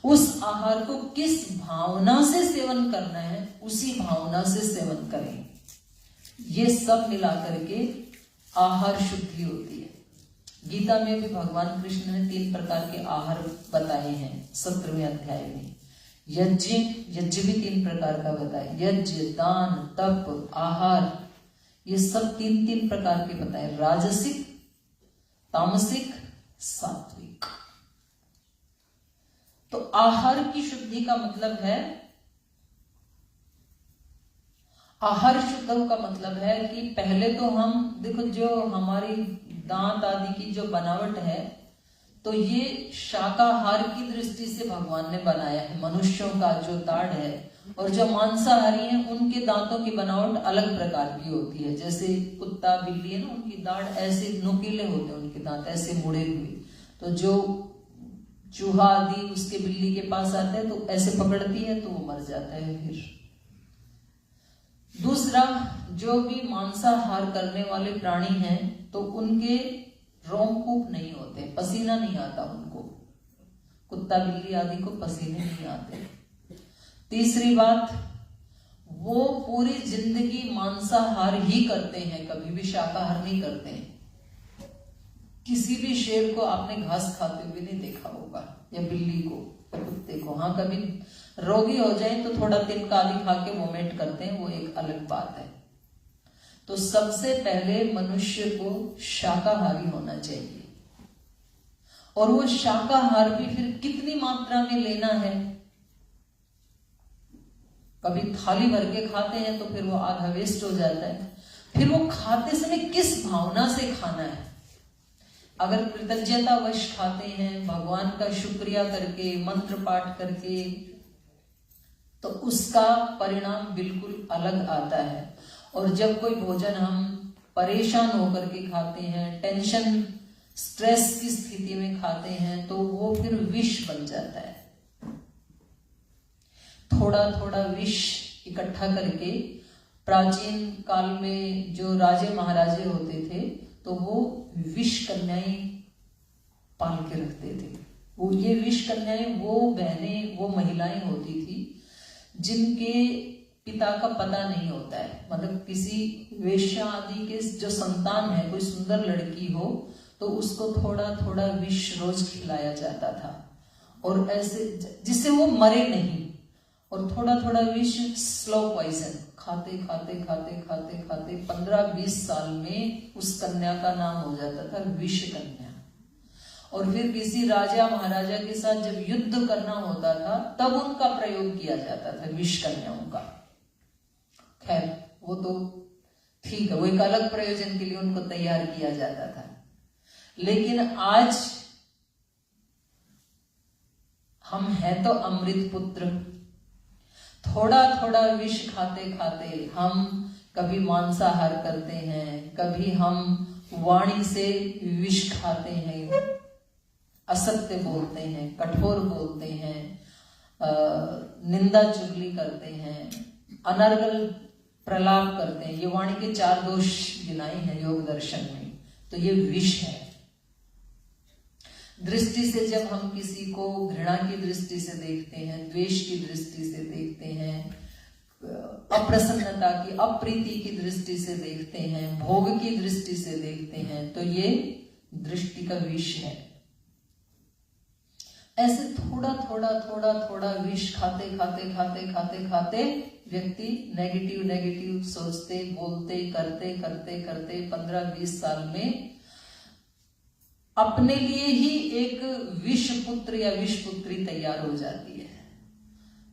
Speaker 2: उस आहार को किस भावना से सेवन करना है उसी भावना से सेवन करें। ये सब मिला करके आहार शुद्धि होती है। गीता में भी भगवान कृष्ण ने 3 प्रकार के आहार बताए हैं 17वें अध्याय में। यज्ञ भी 3 प्रकार का बताया, यज्ञ, दान, तप, आहार, ये सब 3 प्रकार के बताए, राजसिक, तामसिक, सात्विक। तो आहार की शुद्धि का मतलब है, आहार शुद्धि का मतलब है कि पहले तो हम देखो जो हमारी दांत आदि की जो बनावट है तो ये शाकाहार की दृष्टि से भगवान ने बनाया है। मनुष्यों का जो दाढ़ है और जो मांसाहारी हैं उनके दांतों की बनावट अलग प्रकार की होती है। जैसे कुत्ता बिल्ली है ना, उनकी दाढ़ ऐसे नुकीले होते हैं, उनके दांत ऐसे मुड़े हुए। तो जो चूहा आदि उसके बिल्ली के पास आते हैं तो ऐसे पकड़ती है तो वो मर जाता है। फिर दूसरा, जो भी मांसाहार करने वाले प्राणी हैं तो उनके रोमकूप नहीं होते, पसीना नहीं आता उनको। कुत्ता बिल्ली आदि को पसीने नहीं आते। तीसरी बात, वो पूरी जिंदगी मांसाहार ही करते हैं, कभी भी शाकाहार नहीं करते हैं। किसी भी शेर को आपने घास खाते हुए नहीं देखा होगा, या बिल्ली को या कुत्ते को। हाँ, कभी रोगी हो जाए तो थोड़ा तिनका आदि खा के वोमिट करते हैं, वो एक अलग बात है। तो सबसे पहले मनुष्य को शाकाहारी होना चाहिए। और वो शाकाहार भी फिर कितनी मात्रा में लेना है? कभी थाली भर के खाते हैं तो फिर वो आधा वेस्ट हो जाता है। फिर वो खाते समय किस भावना से खाना है। अगर कृतज्ञतावश खाते हैं, भगवान का शुक्रिया करके, मंत्र पाठ करके, तो उसका परिणाम बिल्कुल अलग आता है। और जब कोई भोजन हम परेशान होकर के खाते हैं, टेंशन स्ट्रेस की स्थिति में खाते हैं, तो वो फिर विष बन जाता है। थोड़ा थोड़ा विष इकट्ठा करके, प्राचीन काल में जो राजे महाराजे होते थे तो वो विष कन्याएं पाल के रखते थे। वो ये विष कन्याएं वो बहनें, वो महिलाएं होती थी जिनके पिता का पता नहीं होता है, मतलब किसी वेश्या आदि के जो संतान है, कोई सुंदर लड़की हो तो उसको थोड़ा थोड़ा विष रोज खिलाया जाता था, और ऐसे जिससे वो मरे नहीं। और थोड़ा थोड़ा विष, स्लो पॉइजन, खाते खाते खाते खाते खाते 15-20 साल में उस कन्या का नाम हो जाता था विष कन्या। और फिर किसी राजा महाराजा के साथ जब युद्ध करना होता था तब उनका प्रयोग किया जाता था विष कन्याओं का। खैर वो तो ठीक है, वो एक अलग प्रयोजन के लिए उनको तैयार किया जाता था। लेकिन आज हम हैं तो अमृत पुत्र, थोड़ा थोड़ा विष खाते खाते हम कभी मांसाहार करते हैं, कभी हम वाणी से विष खाते हैं, असत्य बोलते हैं, कठोर बोलते हैं, निंदा चुगली करते हैं, अनर्गल प्रलाप करते हैं। ये वाणी के 4 दोष गिनाए हैं योग दर्शन में, तो ये विष है। दृष्टि से जब हम किसी को घृणा की दृष्टि से देखते हैं, द्वेष की दृष्टि से देखते हैं, अप्रसन्नता की, अप्रीति की दृष्टि से देखते हैं, भोग की दृष्टि से देखते हैं, तो ये दृष्टि का विष है। ऐसे थोड़ा थोड़ा थोड़ा थोड़ा विष खाते खाते खाते खाते खाते व्यक्ति नेगेटिव सोचते, बोलते, करते करते करते 15-20 साल में अपने लिए ही एक विष पुत्र या विष पुत्री तैयार हो जाती है।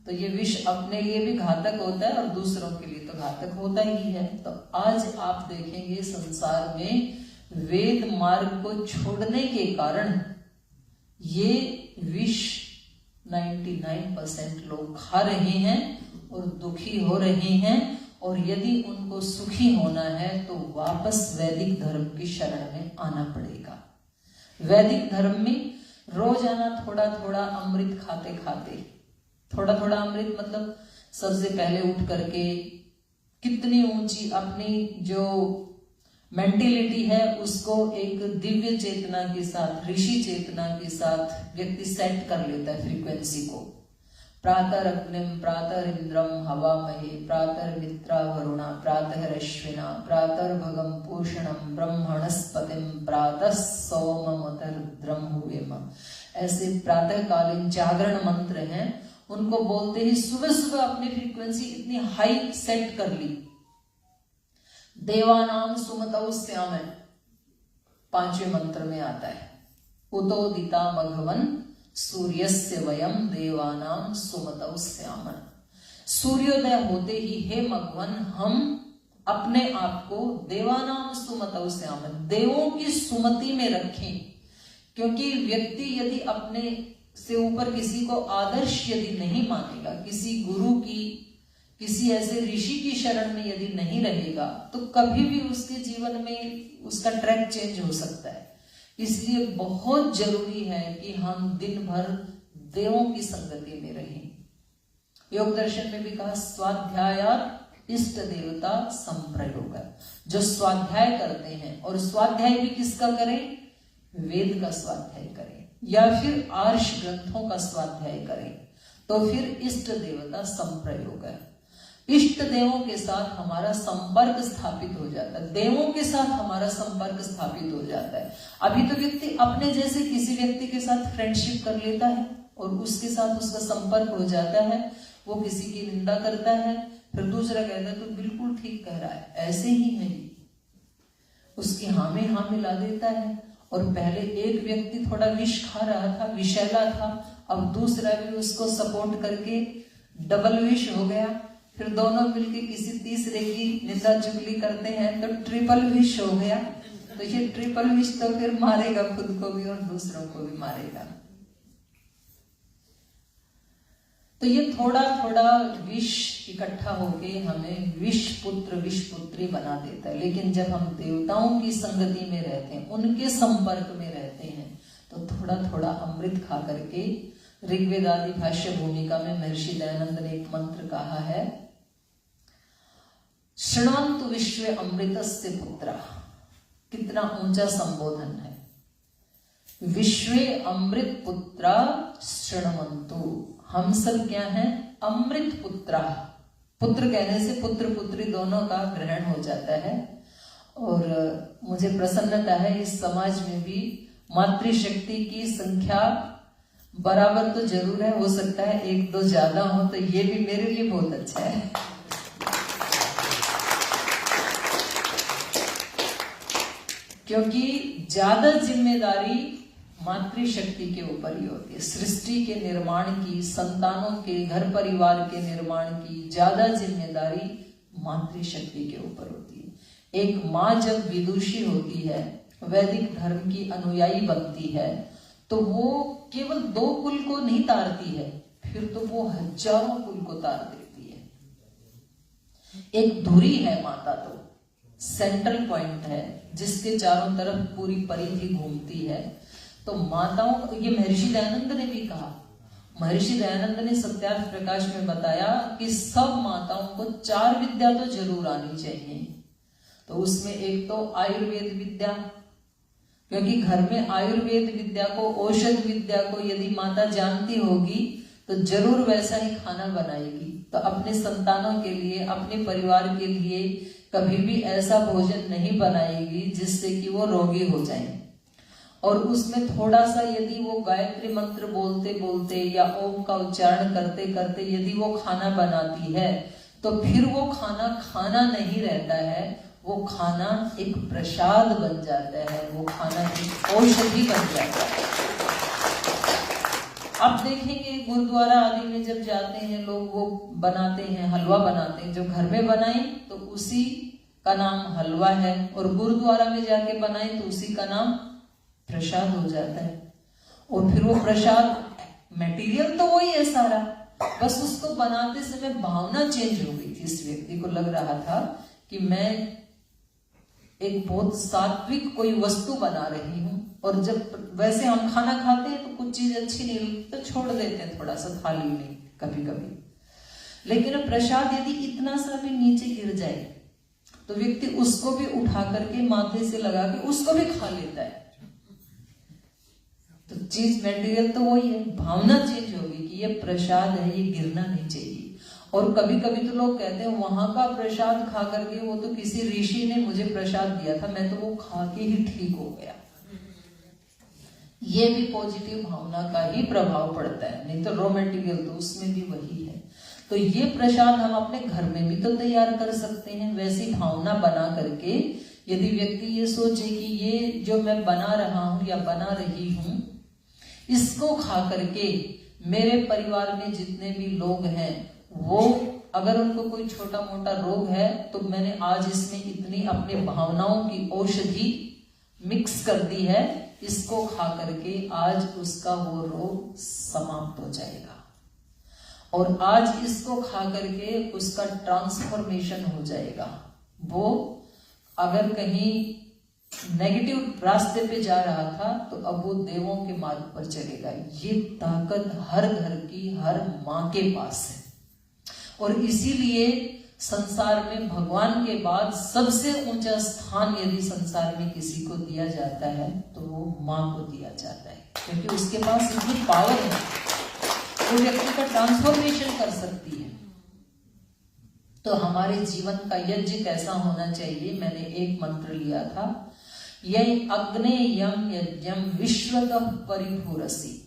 Speaker 2: तो ये विष अपने लिए भी घातक होता है और दूसरों के लिए तो घातक होता ही है। तो आज आप देखेंगे संसार में वेद मार्ग को छोड़ने के कारण ये विष 99% लोग खा रहे हैं और दुखी हो रहे हैं। और यदि उनको सुखी होना है तो वापस वैदिक धर्म की शरण में आना पड़ेगा। वैदिक धर्म में रोजाना थोड़ा थोड़ा अमृत खाते खाते, थोड़ा थोड़ा अमृत मतलब सबसे पहले उठ करके कितनी ऊंची अपनी जो मेंटेलिटी है उसको एक दिव्य चेतना के साथ, ऋषि चेतना के साथ व्यक्ति सेट कर लेता है फ्रीक्वेंसी को। प्रातः अग्निम प्रातः इंद्रम हवामहे प्रातः मित्रा वरुणा प्रातः रश्विना प्रातः भगम पूषणम ब्रह्मणस्पतिम प्रातः सोममतः रुद्रम हुवेम। ऐसे प्रातःकालीन जागरण मंत्र हैं, उनको बोलते ही सुबह सुबह अपनी फ्रीक्वेंसी इतनी हाई सेट कर ली। देवानाम सुमतौ श्याम 5वें मंत्र में आता है, उतोदिता मघवन सूर्यस्य वयम देवानाम सुमतौ श्याम। सूर्योदय होते ही हे मघवन हम अपने आप को देवानाम सुमतौ श्याम, देवों की सुमति में रखें। क्योंकि व्यक्ति यदि अपने से ऊपर किसी को आदर्श यदि नहीं मानेगा, किसी गुरु की, किसी ऐसे ऋषि की शरण में यदि नहीं रहेगा, तो कभी भी उसके जीवन में उसका ट्रैक चेंज हो सकता है। इसलिए बहुत जरूरी है कि हम दिन भर देवों की संगति में रहें। योग दर्शन में भी कहा स्वाध्यायात् इष्ट देवता संप्रयोग। जो स्वाध्याय करते हैं, और स्वाध्याय भी किसका करें? वेद का स्वाध्याय करें या फिर आर्ष ग्रंथों का स्वाध्याय करें, तो फिर इष्ट देवता संप्रयोग है। इष्ट देवों के साथ हमारा संपर्क स्थापित हो जाता है, देवों के साथ हमारा संपर्क स्थापित हो जाता है। अभी तो व्यक्ति अपने जैसे किसी व्यक्ति के साथ फ्रेंडशिप कर लेता है और उसके साथ उसका संपर्क हो जाता है, वो किसी की निंदा करता है, फिर दूसरा कहता है तो बिल्कुल ठीक कह रहा है, ऐसे ही है ये, उसकी हाँ में हाँ मिला देता है। और पहले एक व्यक्ति थोड़ा विष खा रहा था, विषैला था, अब दूसरा भी उसको सपोर्ट करके डबल विष हो गया। फिर दोनों मिलके किसी तीसरे की निंदा चुगली करते हैं तो ट्रिपल विश हो गया। तो ये ट्रिपल विश तो फिर मारेगा खुद को भी और दूसरों को भी मारेगा। तो ये थोड़ा थोड़ा विष इकट्ठा होके हमें विष पुत्री बना देता है। लेकिन जब हम देवताओं की संगति में रहते हैं, उनके संपर्क में रहते हैं, तो थोड़ा थोड़ा अमृत खा करके, ऋग्वेद आदि भाष्य भूमिका में महर्षि दयानंद ने एक मंत्र कहा है, शृण्वन्तु विश्वे अमृतस्य पुत्रा। कितना ऊंचा संबोधन है, विश्वे अमृत पुत्रा शृण्वन्तु। हम सब क्या हैं? अमृत पुत्रा। पुत्र कहने से पुत्र पुत्री दोनों का ग्रहण हो जाता है। और मुझे प्रसन्नता है इस समाज में भी मातृशक्ति की संख्या बराबर तो जरूर है, हो सकता है एक दो ज्यादा हो, तो ये भी मेरे लिए बहुत अच्छा है। क्योंकि ज्यादा जिम्मेदारी मातृशक्ति के ऊपर ही होती है। सृष्टि के निर्माण की, संतानों के, घर परिवार के निर्माण की ज्यादा जिम्मेदारी मातृशक्ति के ऊपर होती है। एक माँ जब विदुषी होती है, वैदिक धर्म की अनुयायी बनती है, तो वो केवल 2 कुल को नहीं तारती है, फिर तो वो हजारों कुल को तार देती है। एक धुरी है माता, तो सेंट्रल पॉइंट है जिसके चारों तरफ पूरी परिधि घूमती है। तो माताओं, ये महर्षि दयानंद ने भी कहा, महर्षि दयानंद ने सत्यार्थ प्रकाश में बताया कि सब माताओं को 4 विद्या तो जरूर आनी चाहिए। तो उसमें एक तो आयुर्वेद विद्या, क्योंकि घर में आयुर्वेद विद्या को, औषध विद्या को यदि माता जानती होगी तो जरूर वैसा ही खाना बनाएगी। तो अपने संतानों के लिए, अपने परिवार के लिए कभी भी ऐसा भोजन नहीं बनाएगी जिससे कि वो रोगी हो जाएं। और उसमें थोड़ा सा यदि वो गायत्री मंत्र बोलते बोलते या ओम का उच्चारण करते करते यदि वो खाना बनाती है, तो फिर वो खाना खाना नहीं रहता है, वो खाना एक प्रसाद बन जाता है, वो खाना एक औषधि बन जाता है। आप देखेंगे गुरुद्वारा आदि में जब जाते हैं लोग, वो बनाते हैं, हलवा बनाते हैं, जो घर में बनाए तो उसी का नाम हलवा है, और गुरुद्वारा में जाके बनाए तो उसी का नाम प्रसाद हो जाता है। और फिर वो प्रसाद, मटेरियल तो वही है सारा, बस उसको बनाते समय भावना चेंज हो गई थी। इस व्यक्ति को लग रहा था कि मैं एक बहुत सात्विक कोई वस्तु बना रही हूं, और जब वैसे हम खाना खाते हैं तो कुछ चीज अच्छी नहीं लगती तो छोड़ देते हैं थोड़ा सा थाली में कभी कभी, लेकिन प्रसाद यदि इतना सा भी नीचे गिर जाए तो व्यक्ति उसको भी उठा करके माथे से लगा के उसको भी खा लेता है। तो चीज मटेरियल तो वही है, भावना चेंज होगी कि ये प्रसाद है, ये गिरना नहीं चाहिए। और कभी कभी तो लोग कहते हैं वहां का प्रसाद खा करके, वो तो किसी ऋषि ने मुझे प्रसाद दिया था, मैं तो वो खा के ही ठीक हो गया। ये भी पॉजिटिव भावना का ही प्रभाव पड़ता है, नहीं तो रॉ मटेरियल तो उसमें भी वही है। तो ये प्रसाद हम अपने घर में भी तो तैयार कर सकते हैं, वैसी भावना बना करके। यदि व्यक्ति ये सोचे कि ये जो मैं बना रहा हूं या बना रही हूं, इसको खा करके मेरे परिवार में जितने भी लोग हैं, वो अगर उनको कोई छोटा मोटा रोग है तो मैंने आज इसमें इतनी अपने भावनाओं की औषधि मिक्स कर दी है, इसको खा करके आज उसका वो रोग समाप्त हो जाएगा। और आज इसको खा करके उसका ट्रांसफॉर्मेशन हो जाएगा। वो अगर कहीं नेगेटिव रास्ते पे जा रहा था तो अब वो देवों के मार्ग पर चलेगा। ये ताकत हर घर की, हर माँ के पास है। और इसीलिए संसार में भगवान के बाद सबसे ऊंचा स्थान यदि संसार में किसी को दिया जाता है तो वो माँ को दिया जाता है, क्योंकि उसके पास इतनी पावर है, वो व्यक्ति का ट्रांसफॉर्मेशन कर सकती है। तो हमारे जीवन का यज्ञ कैसा होना चाहिए, मैंने एक मंत्र लिया था, यह अग्नेयम यज्ञम विश्वतः परिपूरसी।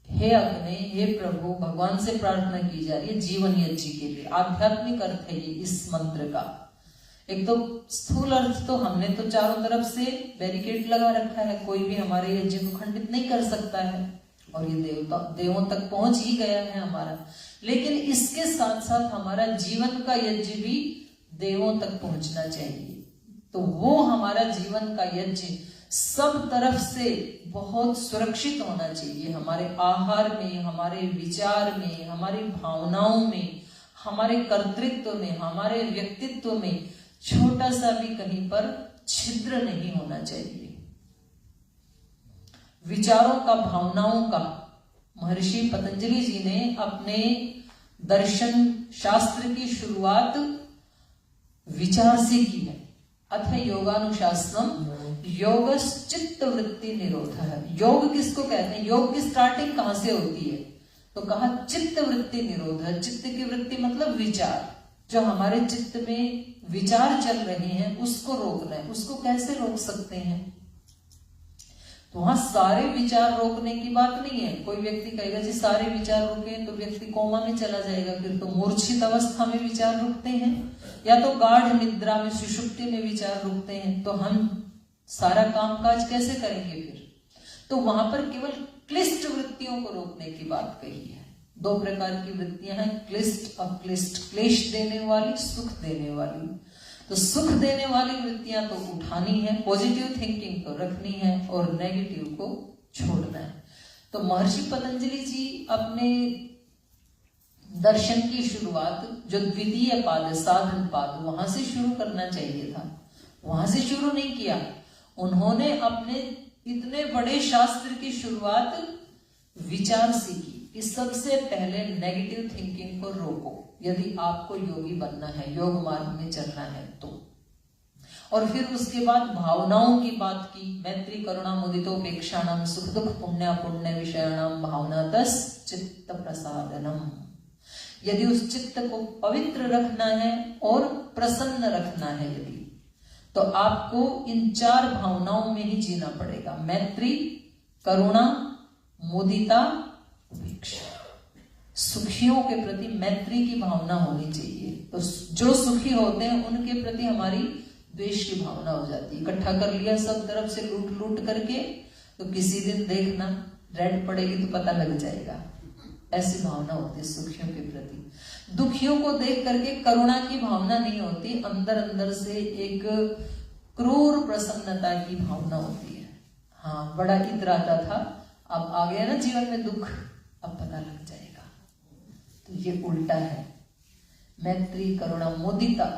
Speaker 2: हे अग्नि, हे प्रभु, भगवान से प्रार्थना की जा रही है जीवन यज्ञ के लिए। आध्यात्मिक अर्थ है ये इस मंत्र का। एक तो स्थूल अर्थ तो हमने तो चारों तरफ से बैरिकेड लगा रखा है, कोई भी हमारे यज्ञ को खंडित नहीं कर सकता है। और ये देवों तक पहुंच ही गया है हमारा। लेकिन इसके साथ साथ हमारा जीवन का यज्ञ भी देवों तक पहुंचना चाहिए। तो वो हमारा जीवन का यज्ञ सब तरफ से बहुत सुरक्षित होना चाहिए। हमारे आहार में, हमारे विचार में, हमारी भावनाओं में, हमारे कर्तृत्व में, हमारे व्यक्तित्व में छोटा सा भी कहीं पर छिद्र नहीं होना चाहिए। विचारों का, भावनाओं का महर्षि पतंजलि जी ने अपने दर्शन शास्त्र की शुरुआत विचार से की है। अथ योगानुशासनम योगश्चित्त वृत्ति निरोध है। योग किसको कहते हैं? योग की स्टार्टिंग कहां से होती है? तो कहा चित्त वृत्ति निरोध है। चित्त की वृत्ति मतलब विचार। जो हमारे चित्त में विचार चल रहे हैं उसको रोकना है। उसको कैसे रोक सकते हैं? तो वहां सारे विचार रोकने की बात नहीं है। कोई व्यक्ति कहेगा जी सारे विचार रोके तो व्यक्ति कोमा में चला जाएगा, फिर तो मूर्छित अवस्था में विचार रुकते हैं, या तो गाढ़ निद्रा में, सुषुप्ति में विचार रुकते हैं। तो हम सारा कामकाज कैसे करेंगे फिर? तो वहां पर केवल क्लिष्ट वृत्तियों को रोकने की बात कही है। दो प्रकार की वृत्तियां हैं, क्लिष्ट, अक्लिष्ट। क्लेश देने वाली, सुख देने वाली। तो सुख देने वाली वृत्तियां तो उठानी है, पॉजिटिव थिंकिंग तो रखनी है, और नेगेटिव को छोड़ना है। तो महर्षि पतंजलि जी अपने दर्शन की शुरुआत जो द्वितीय पाद, साधन पाद, वहां से शुरू करना चाहिए था। वहां से शुरू नहीं किया। उन्होंने अपने इतने बड़े शास्त्र की शुरुआत विचार से की कि सबसे पहले नेगेटिव थिंकिंग को रोको यदि आपको योगी बनना है, योग मार्ग में चलना है तो। और फिर उसके बाद भावनाओं की बात की। मैत्री करुणा मुदितोपेक्षाणाम सुख दुख पुण्य पुण्य विषयाणाम भावनातस चित्त प्रसादनम। यदि उस चित्त को पवित्र रखना है और प्रसन्न रखना है यदि, तो आपको इन चार भावनाओं में ही जीना पड़ेगा। मैत्री, करुणा, मुदिता, उपेक्षा। सुखियों के प्रति मैत्री की भावना होनी चाहिए। तो जो सुखी होते हैं उनके प्रति हमारी द्वेष की भावना हो जाती है। इकट्ठा कर लिया सब तरफ से लूट लूट करके, तो किसी दिन देखना रेड पड़ेगी तो पता लग जाएगा। ऐसी भावना होती है सुखियों के प्रति। दुखियों को देख करके करुणा की भावना नहीं होती, अंदर अंदर से एक क्रूर प्रसन्नता की भावना होती है। हाँ, बड़ा इतराता था, अब आ गया ना जीवन में दुख, अब पता लग जाएगा। तो ये उल्टा है। मैत्री, करुणा, मुदिता।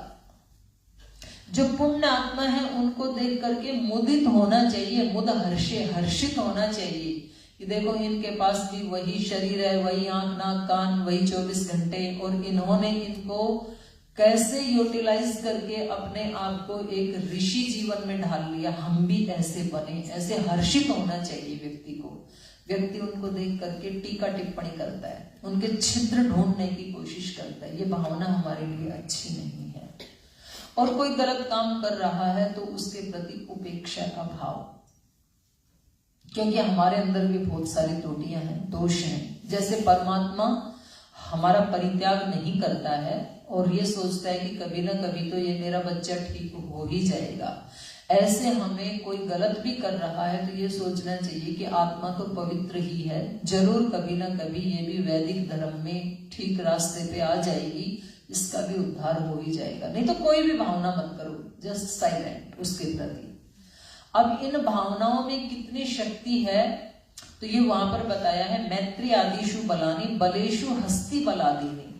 Speaker 2: जो पुण्य आत्मा है उनको देख करके मुदित होना चाहिए, मुद हर्षे, हर्षित होना चाहिए कि देखो इनके पास भी वही शरीर है, वही आंख नाक कान, वही 24 घंटे, और इन्होंने इनको कैसे यूटिलाइज करके अपने आप को एक ऋषि जीवन में ढाल लिया। हम भी ऐसे बने। ऐसे हर्षित होना चाहिए व्यक्ति को। व्यक्ति उनको देख करके टीका टिप्पणी करता है, उनके छिद्र ढूंढने की कोशिश करता है। ये भावना हमारे लिए अच्छी नहीं है। और कोई गलत काम कर रहा है तो उसके प्रति उपेक्षा का भाव, क्योंकि हमारे अंदर भी बहुत सारी त्रुटियां हैं, दोष हैं। जैसे परमात्मा हमारा परित्याग नहीं करता है और ये सोचता है कि कभी ना कभी तो ये मेरा बच्चा ठीक हो ही जाएगा। ऐसे हमें कोई गलत भी कर रहा है तो ये सोचना चाहिए कि आत्मा तो पवित्र ही है, जरूर कभी ना कभी ये भी वैदिक धर्म में ठीक रास्ते पे आ जाएगी, इसका भी उद्धार हो ही जाएगा। नहीं तो कोई भी भावना मत करो, जस्ट साइलेंट उसके प्रति। अब इन भावनाओं में कितनी शक्ति है तो ये वहां पर बताया है। मैत्री आदिशु बलानी बलेशु हस्ती बलादीनी।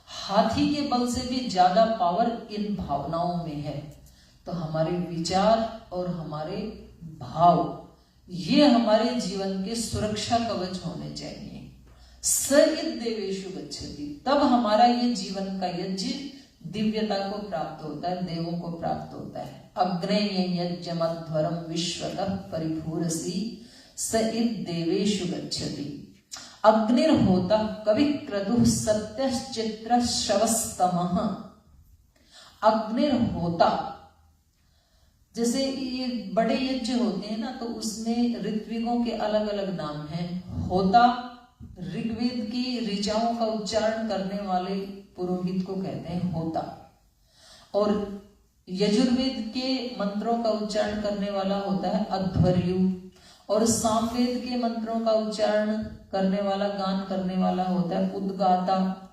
Speaker 2: हाथी के बल से भी ज्यादा पावर इन भावनाओं में है। तो हमारे विचार और हमारे भाव, ये हमारे जीवन के सुरक्षा कवच होने चाहिए। स इत देवेशु गच्छति, तब हमारा ये जीवन का यज्ञ दिव्यता को प्राप्त होता है, देवों को प्राप्त होता है। अग्नेय यज्ञमध्वरम विश्वतः परिभूरसी स इत देवेशु गच्छति। अग्निर्होता कवि क्रतुः सत्यश्चित्र शवस्तमः। अग्निर्होता, जैसे ये बड़े यज्ञ होते हैं ना, तो उसमें ऋत्विकों के अलग अलग नाम हैं। होता ऋग्वेद की ऋचाओं का उच्चारण करने वाले पुरोहित को कहते हैं होता, और यजुर्वेद के मंत्रों का उच्चारण करने वाला होता है अध्वर्यु, और सामवेद के मंत्रों का उच्चारण करने वाला, गान करने वाला होता है उद्गाता।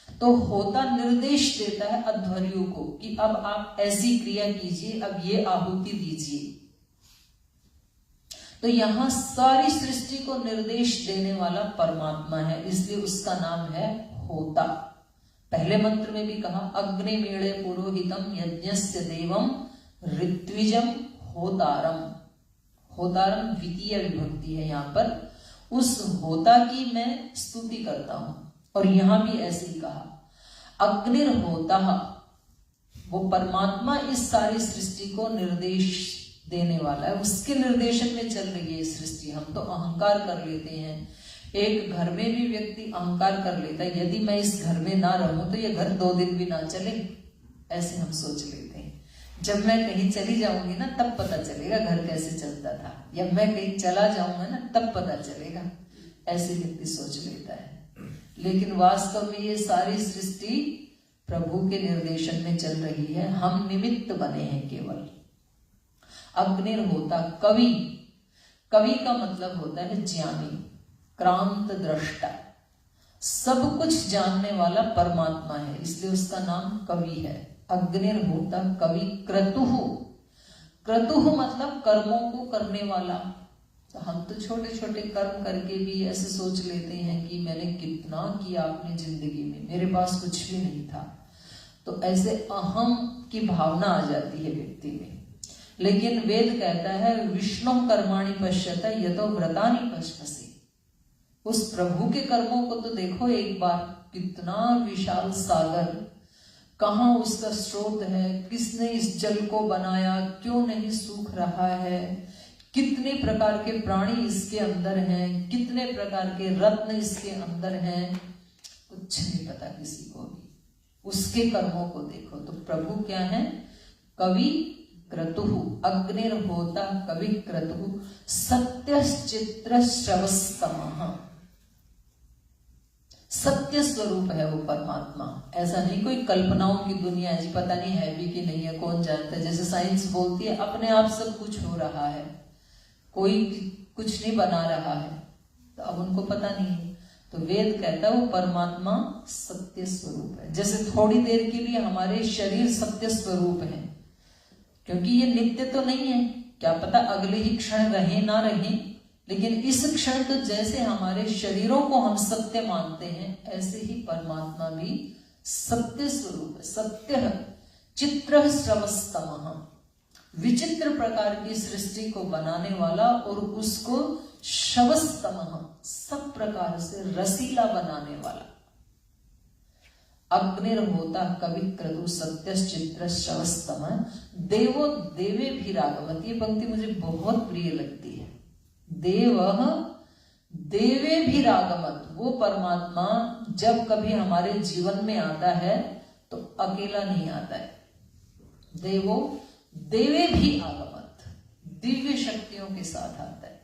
Speaker 2: तो होता निर्देश देता है अध्वर्यु को कि अब आप ऐसी क्रिया कीजिए, अब ये आहुति दीजिए। तो यहां सारी सृष्टि को निर्देश देने वाला परमात्मा है, इसलिए उसका नाम है होता। पहले मंत्र में भी कहा अग्निमीळे पुरोहितम यज्ञस्य देवम ऋत्विजम होतारम। होतारम द्वितीय विभक्ति है यहाँ पर। उस होता की मैं स्तुति करता हूं। और यहां भी ऐसे ही कहा अग्निर्होता, वो परमात्मा इस सारी सृष्टि को निर्देश देने वाला है, उसके निर्देशन में चल रही है सृष्टि। हम तो अहंकार कर लेते हैं, एक घर में भी व्यक्ति अहंकार कर लेता है, यदि मैं इस घर में ना रहूं तो ये घर 2 दिन भी ना चले, ऐसे हम सोच लेते हैं। जब मैं कहीं चली जाऊंगी ना तब पता चलेगा घर कैसे चलता था, या मैं कहीं चला जाऊंगा ना तब पता चलेगा, ऐसे व्यक्ति सोच लेता है। लेकिन वास्तव में ये सारी सृष्टि प्रभु के निर्देशन में चल रही है, हम निमित्त बने हैं केवल। अग्निर्होता, कवि, कवि का मतलब होता है ज्ञानी, क्रांत दृष्टा, सब कुछ जानने वाला परमात्मा है, इसलिए उसका नाम कवि है। अग्निर्होता कवि क्रतुः, क्रतुः मतलब कर्मों को करने वाला। तो हम तो छोटे छोटे कर्म करके भी ऐसे सोच लेते हैं कि मैंने कितना किया अपनी जिंदगी में, मेरे पास कुछ भी नहीं था, तो ऐसे अहम की भावना आ जाती है व्यक्ति में। लेकिन वेद कहता है विष्णु कर्माणि पश्यत यतो व्रतानि पश्यसि। उस प्रभु के कर्मों को तो देखो एक बार, कितना विशाल सागर, कहाँ उसका स्रोत है, किसने इस जल को बनाया, क्यों नहीं सूख रहा है, कितने प्रकार के प्राणी इसके अंदर हैं, कितने प्रकार के रत्न इसके अंदर हैं, कुछ नहीं पता किसी को भी। उसके कर्मों को देखो। तो प्रभु क्या है? कवि क्रतुः, अग्निर्होता कवि क्रतुः, सत्यश्चित्र श्रवस्तमः। सत्य स्वरूप है वो परमात्मा, ऐसा नहीं कोई कल्पनाओं की दुनिया है जी, पता नहीं है भी कि नहीं है, कौन जानता है। जैसे साइंस बोलती है अपने आप सब कुछ हो रहा है, कोई कुछ नहीं बना रहा है, तो अब उनको पता नहीं है। तो वेद कहता है वो परमात्मा सत्य स्वरूप है। जैसे थोड़ी देर के लिए हमारे शरीर सत्य स्वरूप है, क्योंकि ये नित्य तो नहीं है, क्या पता अगले ही क्षण रहे ना रहे, लेकिन इस क्षण तो जैसे हमारे शरीरों को हम सत्य मानते हैं, ऐसे ही परमात्मा भी सत्य स्वरूप है। सत्य चित्र श्रवस्तमः, विचित्र प्रकार की सृष्टि को बनाने वाला और उसको श्रवस्तमः, सब प्रकार से रसीला बनाने वाला। अग्निर्होता कवि क्रतु सत्यश्चित्र श्रवस्तमः, देवो देवे भी रागवत। ये पंक्ति मुझे बहुत प्रिय लगती है। देवः देवे भी रागमत, वो परमात्मा जब कभी हमारे जीवन में आता है तो अकेला नहीं आता है। देवो देवे भी आगमत, दिव्य शक्तियों के साथ आता है।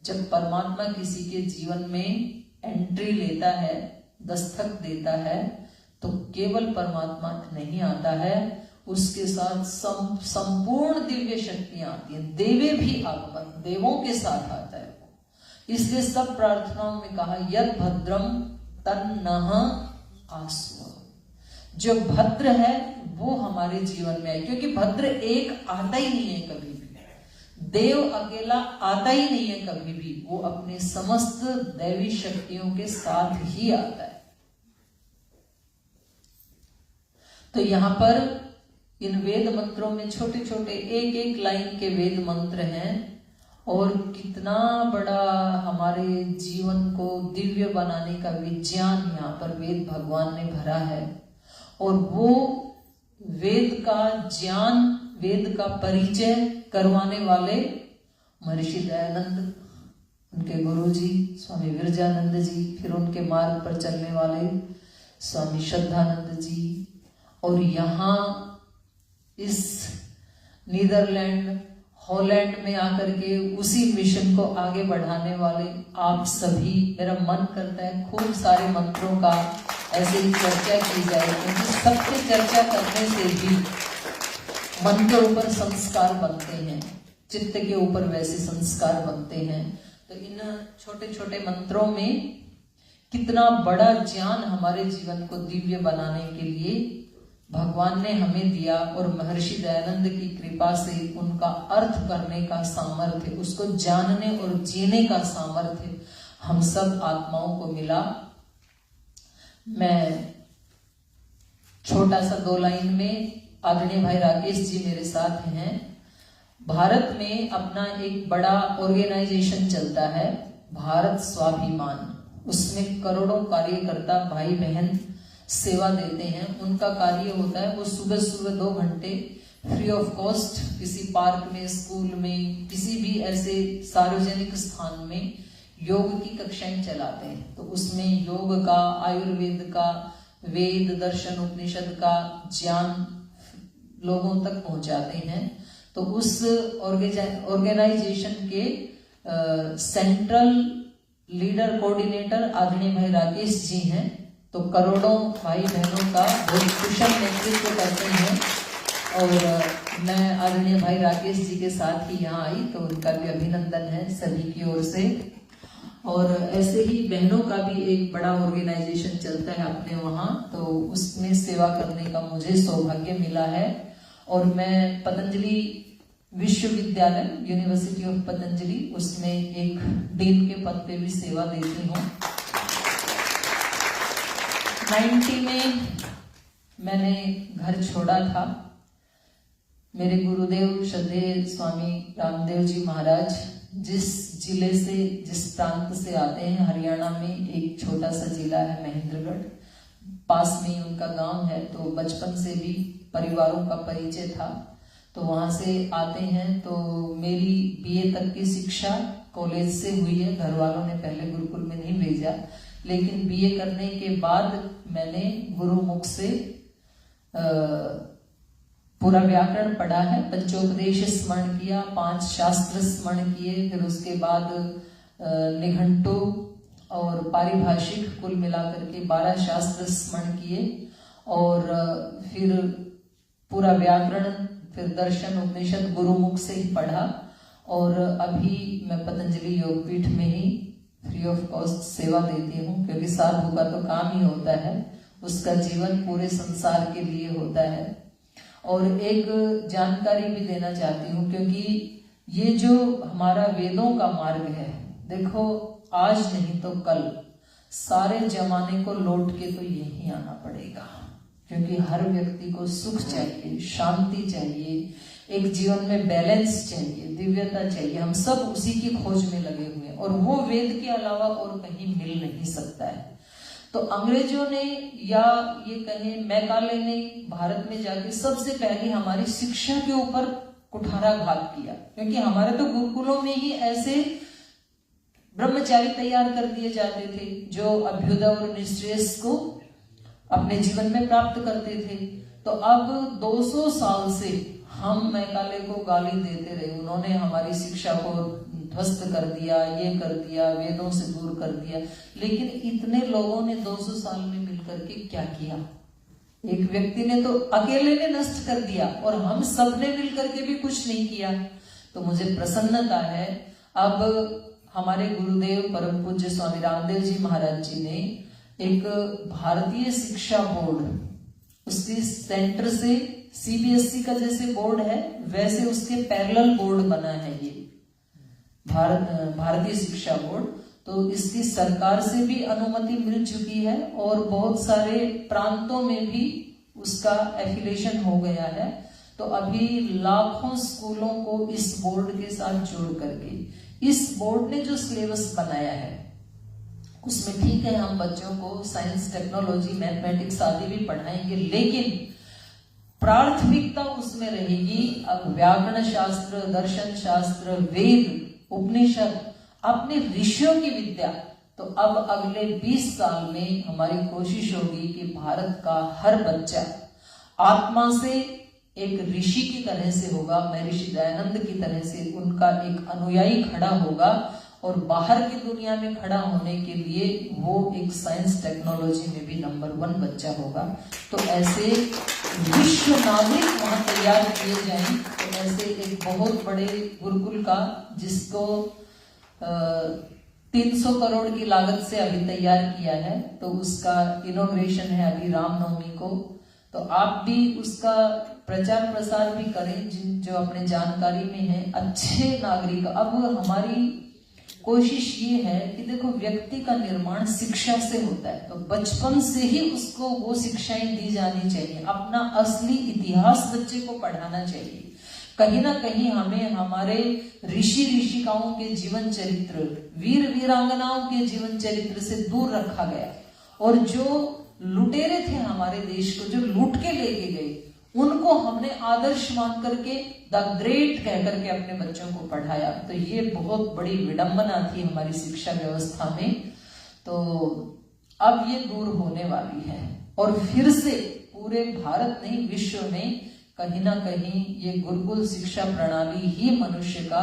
Speaker 2: जब परमात्मा किसी के जीवन में एंट्री लेता है, दस्तक देता है, तो केवल परमात्मा नहीं आता है, उसके साथ संपूर्ण दिव्य शक्तियां आती हैं। देवे भी आगमन, देवों के साथ आता है वो। इसलिए सब प्रार्थनाओं में कहा यद भद्रम तन्नः आस्व, जो भद्र है वो हमारे जीवन में आए, क्योंकि भद्र एक आता ही नहीं है कभी भी। देव अकेला आता ही नहीं है कभी भी, वो अपने समस्त दैवी शक्तियों के साथ ही आता है। तो यहां पर इन वेद मंत्रों में छोटे छोटे एक एक लाइन के वेद मंत्र हैं, और कितना बड़ा हमारे जीवन को दिव्य बनाने का विज्ञान यहाँ पर वेद भगवान ने भरा है। और वो वेद का ज्ञान, वेद का परिचय करवाने वाले महर्षि दयानंद, उनके गुरु जी स्वामी विरजानंद जी, फिर उनके मार्ग पर चलने वाले स्वामी श्रद्धानंद जी, और यहाँ इस नीदरलैंड हॉलैंड में आकर के उसी मिशन को आगे बढ़ाने वाले आप सभी। मेरा मन करता है खूब सारे मंत्रों का ऐसे ही चर्चा की जाए, क्योंकि सबके चर्चा करने से भी मन के ऊपर संस्कार बनते हैं, चित्त के ऊपर वैसे संस्कार बनते हैं। तो इन छोटे छोटे मंत्रों में कितना बड़ा ज्ञान हमारे जीवन को दिव्य बनाने के लिए भगवान ने हमें दिया, और महर्षि दयानंद की कृपा से उनका अर्थ करने का सामर्थ्य, उसको जानने और जीने का सामर्थ्य हम सब आत्माओं को मिला। मैं छोटा सा 2 लाइन में, आदरणीय भाई राकेश जी मेरे साथ हैं। भारत में अपना एक बड़ा ऑर्गेनाइजेशन चलता है, भारत स्वाभिमान। उसमें करोड़ों कार्यकर्ता भाई बहन सेवा देते हैं। उनका कार्य होता है, वो सुबह सुबह 2 घंटे फ्री ऑफ कॉस्ट किसी पार्क में, स्कूल में, किसी भी ऐसे सार्वजनिक स्थान में योग की कक्षाएं चलाते हैं। तो उसमें योग का, आयुर्वेद का, वेद दर्शन उपनिषद का ज्ञान लोगों तक पहुंचाते हैं। तो उस ऑर्गेनाइजेशन के सेंट्रल लीडर कोऑर्डिनेटर आदरणीय भाई राकेश जी हैं। तो करोड़ों भाई बहनों का बहुत कुशल नेतृत्व करते हैं, और मैं आदरणीय भाई राकेश जी के साथ ही यहाँ आई, तो उनका भी अभिनंदन है सभी की ओर से। और ऐसे ही बहनों का भी एक बड़ा ऑर्गेनाइजेशन चलता है अपने वहाँ, तो उसमें सेवा करने का मुझे सौभाग्य मिला है। और मैं पतंजलि विश्वविद्यालय, यूनिवर्सिटी ऑफ पतंजलि, उसमें एक डीन के पद पे भी सेवा देती हूँ। 90 में मैंने घर छोड़ा था। मेरे गुरुदेव श्रद्धेय स्वामी रामदेव जी महाराज जिस जिले से, जिस प्रांत से आते हैं, हरियाणा में एक छोटा सा जिला है महेंद्रगढ़, पास में ही उनका गांव है। तो बचपन से भी परिवारों का परिचय था, तो वहां से आते हैं। तो मेरी बीए तक की शिक्षा कॉलेज से हुई है। घर वालों ने पहले गुरुकुल में नहीं भेजा, लेकिन बीए करने के बाद मैंने गुरुमुख से पूरा व्याकरण पढ़ा है, पंचोपदेश स्मरण किया, 5 शास्त्र स्मरण किए, फिर उसके बाद निघंटु और पारिभाषिक कुल मिलाकर के 12 शास्त्र स्मरण किए, और फिर पूरा व्याकरण, फिर दर्शन उपनिषद गुरुमुख से ही पढ़ा। और अभी मैं पतंजलि योगपीठ में ही फ्री ऑफ कॉस्ट सेवा देती हूँ, क्योंकि साधु का तो काम ही होता है, उसका जीवन पूरे संसार के लिए होता है। और एक जानकारी भी देना चाहती हूँ, क्योंकि ये जो हमारा वेदों का मार्ग है, देखो आज नहीं तो कल सारे जमाने को लौट के तो यही आना पड़ेगा, क्योंकि हर व्यक्ति को सुख चाहिए, शांति चाहिए, एक जीवन में बैलेंस चाहिए, दिव्यता चाहिए। हम सब उसी की खोज में लगे हुए हैं, और वो वेद के अलावा और कहीं मिल नहीं सकता है। तो अंग्रेजों ने, या ये कहें मैकाले ने, भारत में जाके सबसे पहले हमारी शिक्षा के ऊपर कुठाराघात किया, क्योंकि हमारे तो गुरुकुलों में ही ऐसे ब्रह्मचारी तैयार कर दिए जाते थे जो अभ्युदय और निश्रेयस को अपने जीवन में प्राप्त करते थे। तो अब 200 साल से हम मैकाले को गाली देते रहे, उन्होंने हमारी शिक्षा को ध्वस्त कर दिया, ये कर दिया, वेदों से दूर कर दिया। लेकिन इतने लोगों ने 200 साल में मिलकर के क्या किया? एक व्यक्ति ने तो अकेले ने नष्ट कर दिया, और हम सब ने मिलकर के भी कुछ नहीं किया। तो मुझे प्रसन्नता है, अब हमारे गुरुदेव परम पूज्य स्वामी रामदेव जी महाराज जी ने एक भारतीय शिक्षा बोर्ड, उसकी सेंटर से सीबीएसई का जैसे बोर्ड है वैसे उसके पैरेलल बोर्ड बना है ये भारतीय शिक्षा बोर्ड। तो इसकी सरकार से भी अनुमति मिल चुकी है, और बहुत सारे प्रांतों में भी उसका एफिलिएशन हो गया है। तो अभी लाखों स्कूलों को इस बोर्ड के साथ जोड़ करके इस बोर्ड ने जो सिलेबस बनाया है उसमें ठीक है हम बच्चों को साइंस, टेक्नोलॉजी, मैथमेटिक्स आदि भी पढ़ाएंगे, लेकिन प्राथमिकता उसमें रहेगी अब व्याकरण शास्त्र, दर्शन शास्त्र, वेद, उपनिषद, अपने ऋषियों की विद्या। तो अब अगले 20 साल में हमारी कोशिश होगी कि भारत का हर बच्चा आत्मा से एक ऋषि की तरह से होगा, महर्षि दयानंद की तरह से उनका एक अनुयायी खड़ा होगा, और बाहर की दुनिया में खड़ा होने के लिए वो एक साइंस टेक्नोलॉजी में भी नंबर 1 बच्चा होगा। तो ऐसे विश्व नागरिक वहां तैयार किए जाएं। तो ऐसे एक बहुत बड़े गुरुकुल का, जिसको 300 करोड़ की लागत से अभी तैयार किया है, तो उसका इनॉग्रेशन है अभी रामनवमी को। तो आप भी उसका प्रचार प्रसार भी करें, जो अपने जानकारी में है अच्छे नागरिक। अब हमारी कोशिश ये है कि देखो, व्यक्ति का निर्माण शिक्षा से होता है, तो बचपन से ही उसको वो शिक्षाएं दी जानी चाहिए। अपना असली इतिहास बच्चे को पढ़ाना चाहिए। कहीं ना कहीं हमें हमारे ऋषि ऋषिकाओं के जीवन चरित्र, वीर वीरांगनाओं के जीवन चरित्र से दूर रखा गया, और जो लुटेरे थे हमारे देश को, जो लूट के लेके गए, उनको हमने आदर्श मान करके द ग्रेट कह करके अपने बच्चों को पढ़ाया। तो ये बहुत बड़ी विडंबना थी हमारी शिक्षा व्यवस्था में। तो अब ये दूर होने वाली है, और फिर से पूरे भारत नहीं, विश्व में कहीं ना कहीं ये गुरुकुल शिक्षा प्रणाली ही मनुष्य का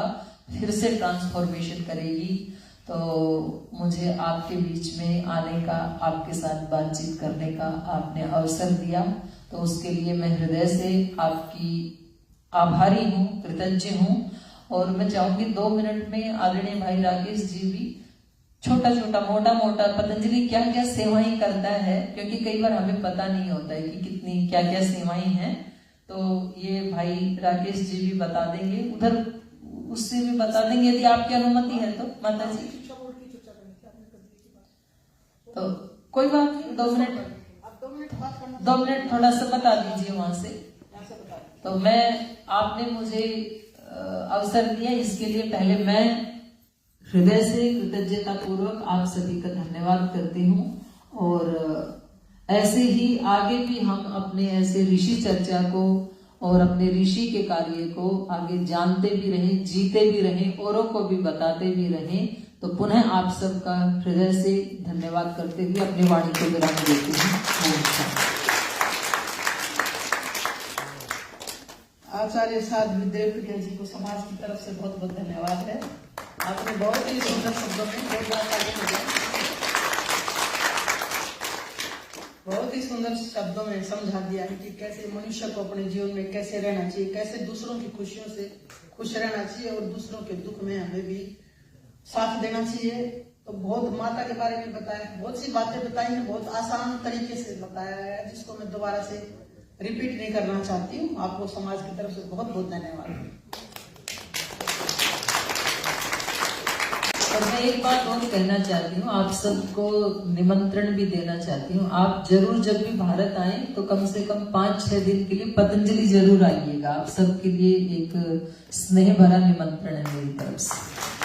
Speaker 2: फिर से ट्रांसफॉर्मेशन करेगी। तो मुझे आपके बीच में आने का, आपके साथ बातचीत करने का आपने अवसर दिया, तो उसके लिए मैं हृदय से आपकी आभारी हूँ, कृतज्ञ हूँ। और मैं चाहूंगी 2 मिनट में आदरणीय भाई राकेश जी भी छोटा छोटा मोटा मोटा पतंजलि क्या क्या सेवाएं करता है, क्योंकि कई बार हमें पता नहीं होता है कि कितनी क्या क्या सेवाएं हैं, तो ये भाई राकेश जी भी बता देंगे, उधर उससे भी बता देंगे यदि आपकी अनुमति है तो। माता जी, तो कोई बात नहीं, 2 मिनट थोड़ा सा बता दीजिए वहां से। तो मैं, आपने मुझे अवसर दिया, इसके लिए पहले मैं हृदय से कृतज्ञता पूर्वक आप सभी का धन्यवाद करती हूँ। और ऐसे ही आगे भी हम अपने ऐसे ऋषि चर्चा को और अपने ऋषि के कार्य को आगे जानते भी रहें, जीते भी रहें, औरों को भी बताते भी रहें। तो पुनः आप सबका हृदय से धन्यवाद करते हुए अपनी वाणी को विराम देती हूँ।
Speaker 1: आचार्य साध विद्या प्रिया जी को समाज की तरफ से बहुत बहुत धन्यवाद है। आपने बहुत ही सुंदर शब्दों में बहुत ही सुंदर शब्दों में समझा दिया है कि कैसे मनुष्य को अपने जीवन में कैसे रहना चाहिए, कैसे दूसरों की खुशियों से खुश रहना चाहिए और दूसरों के दुख में हमें भी साथ देना चाहिए। तो बहुत माता के बारे में बताया, बहुत सी बातें बताई हैं, बहुत आसान तरीके से बताया है, जिसको मैं दोबारा से रिपीट नहीं करना चाहती हूँ। आपको समाज की तरफ से बहुत बहुत धन्यवाद।
Speaker 2: और मैं एक बात और कहना चाहती हूँ, आप सबको निमंत्रण भी देना चाहती हूँ। आप जरूर जब भी भारत आए तो कम से कम 5-6 दिन के लिए पतंजलि जरूर आइएगा। आप सबके लिए एक स्नेह भरा निमंत्रण है मेरी तरफ से।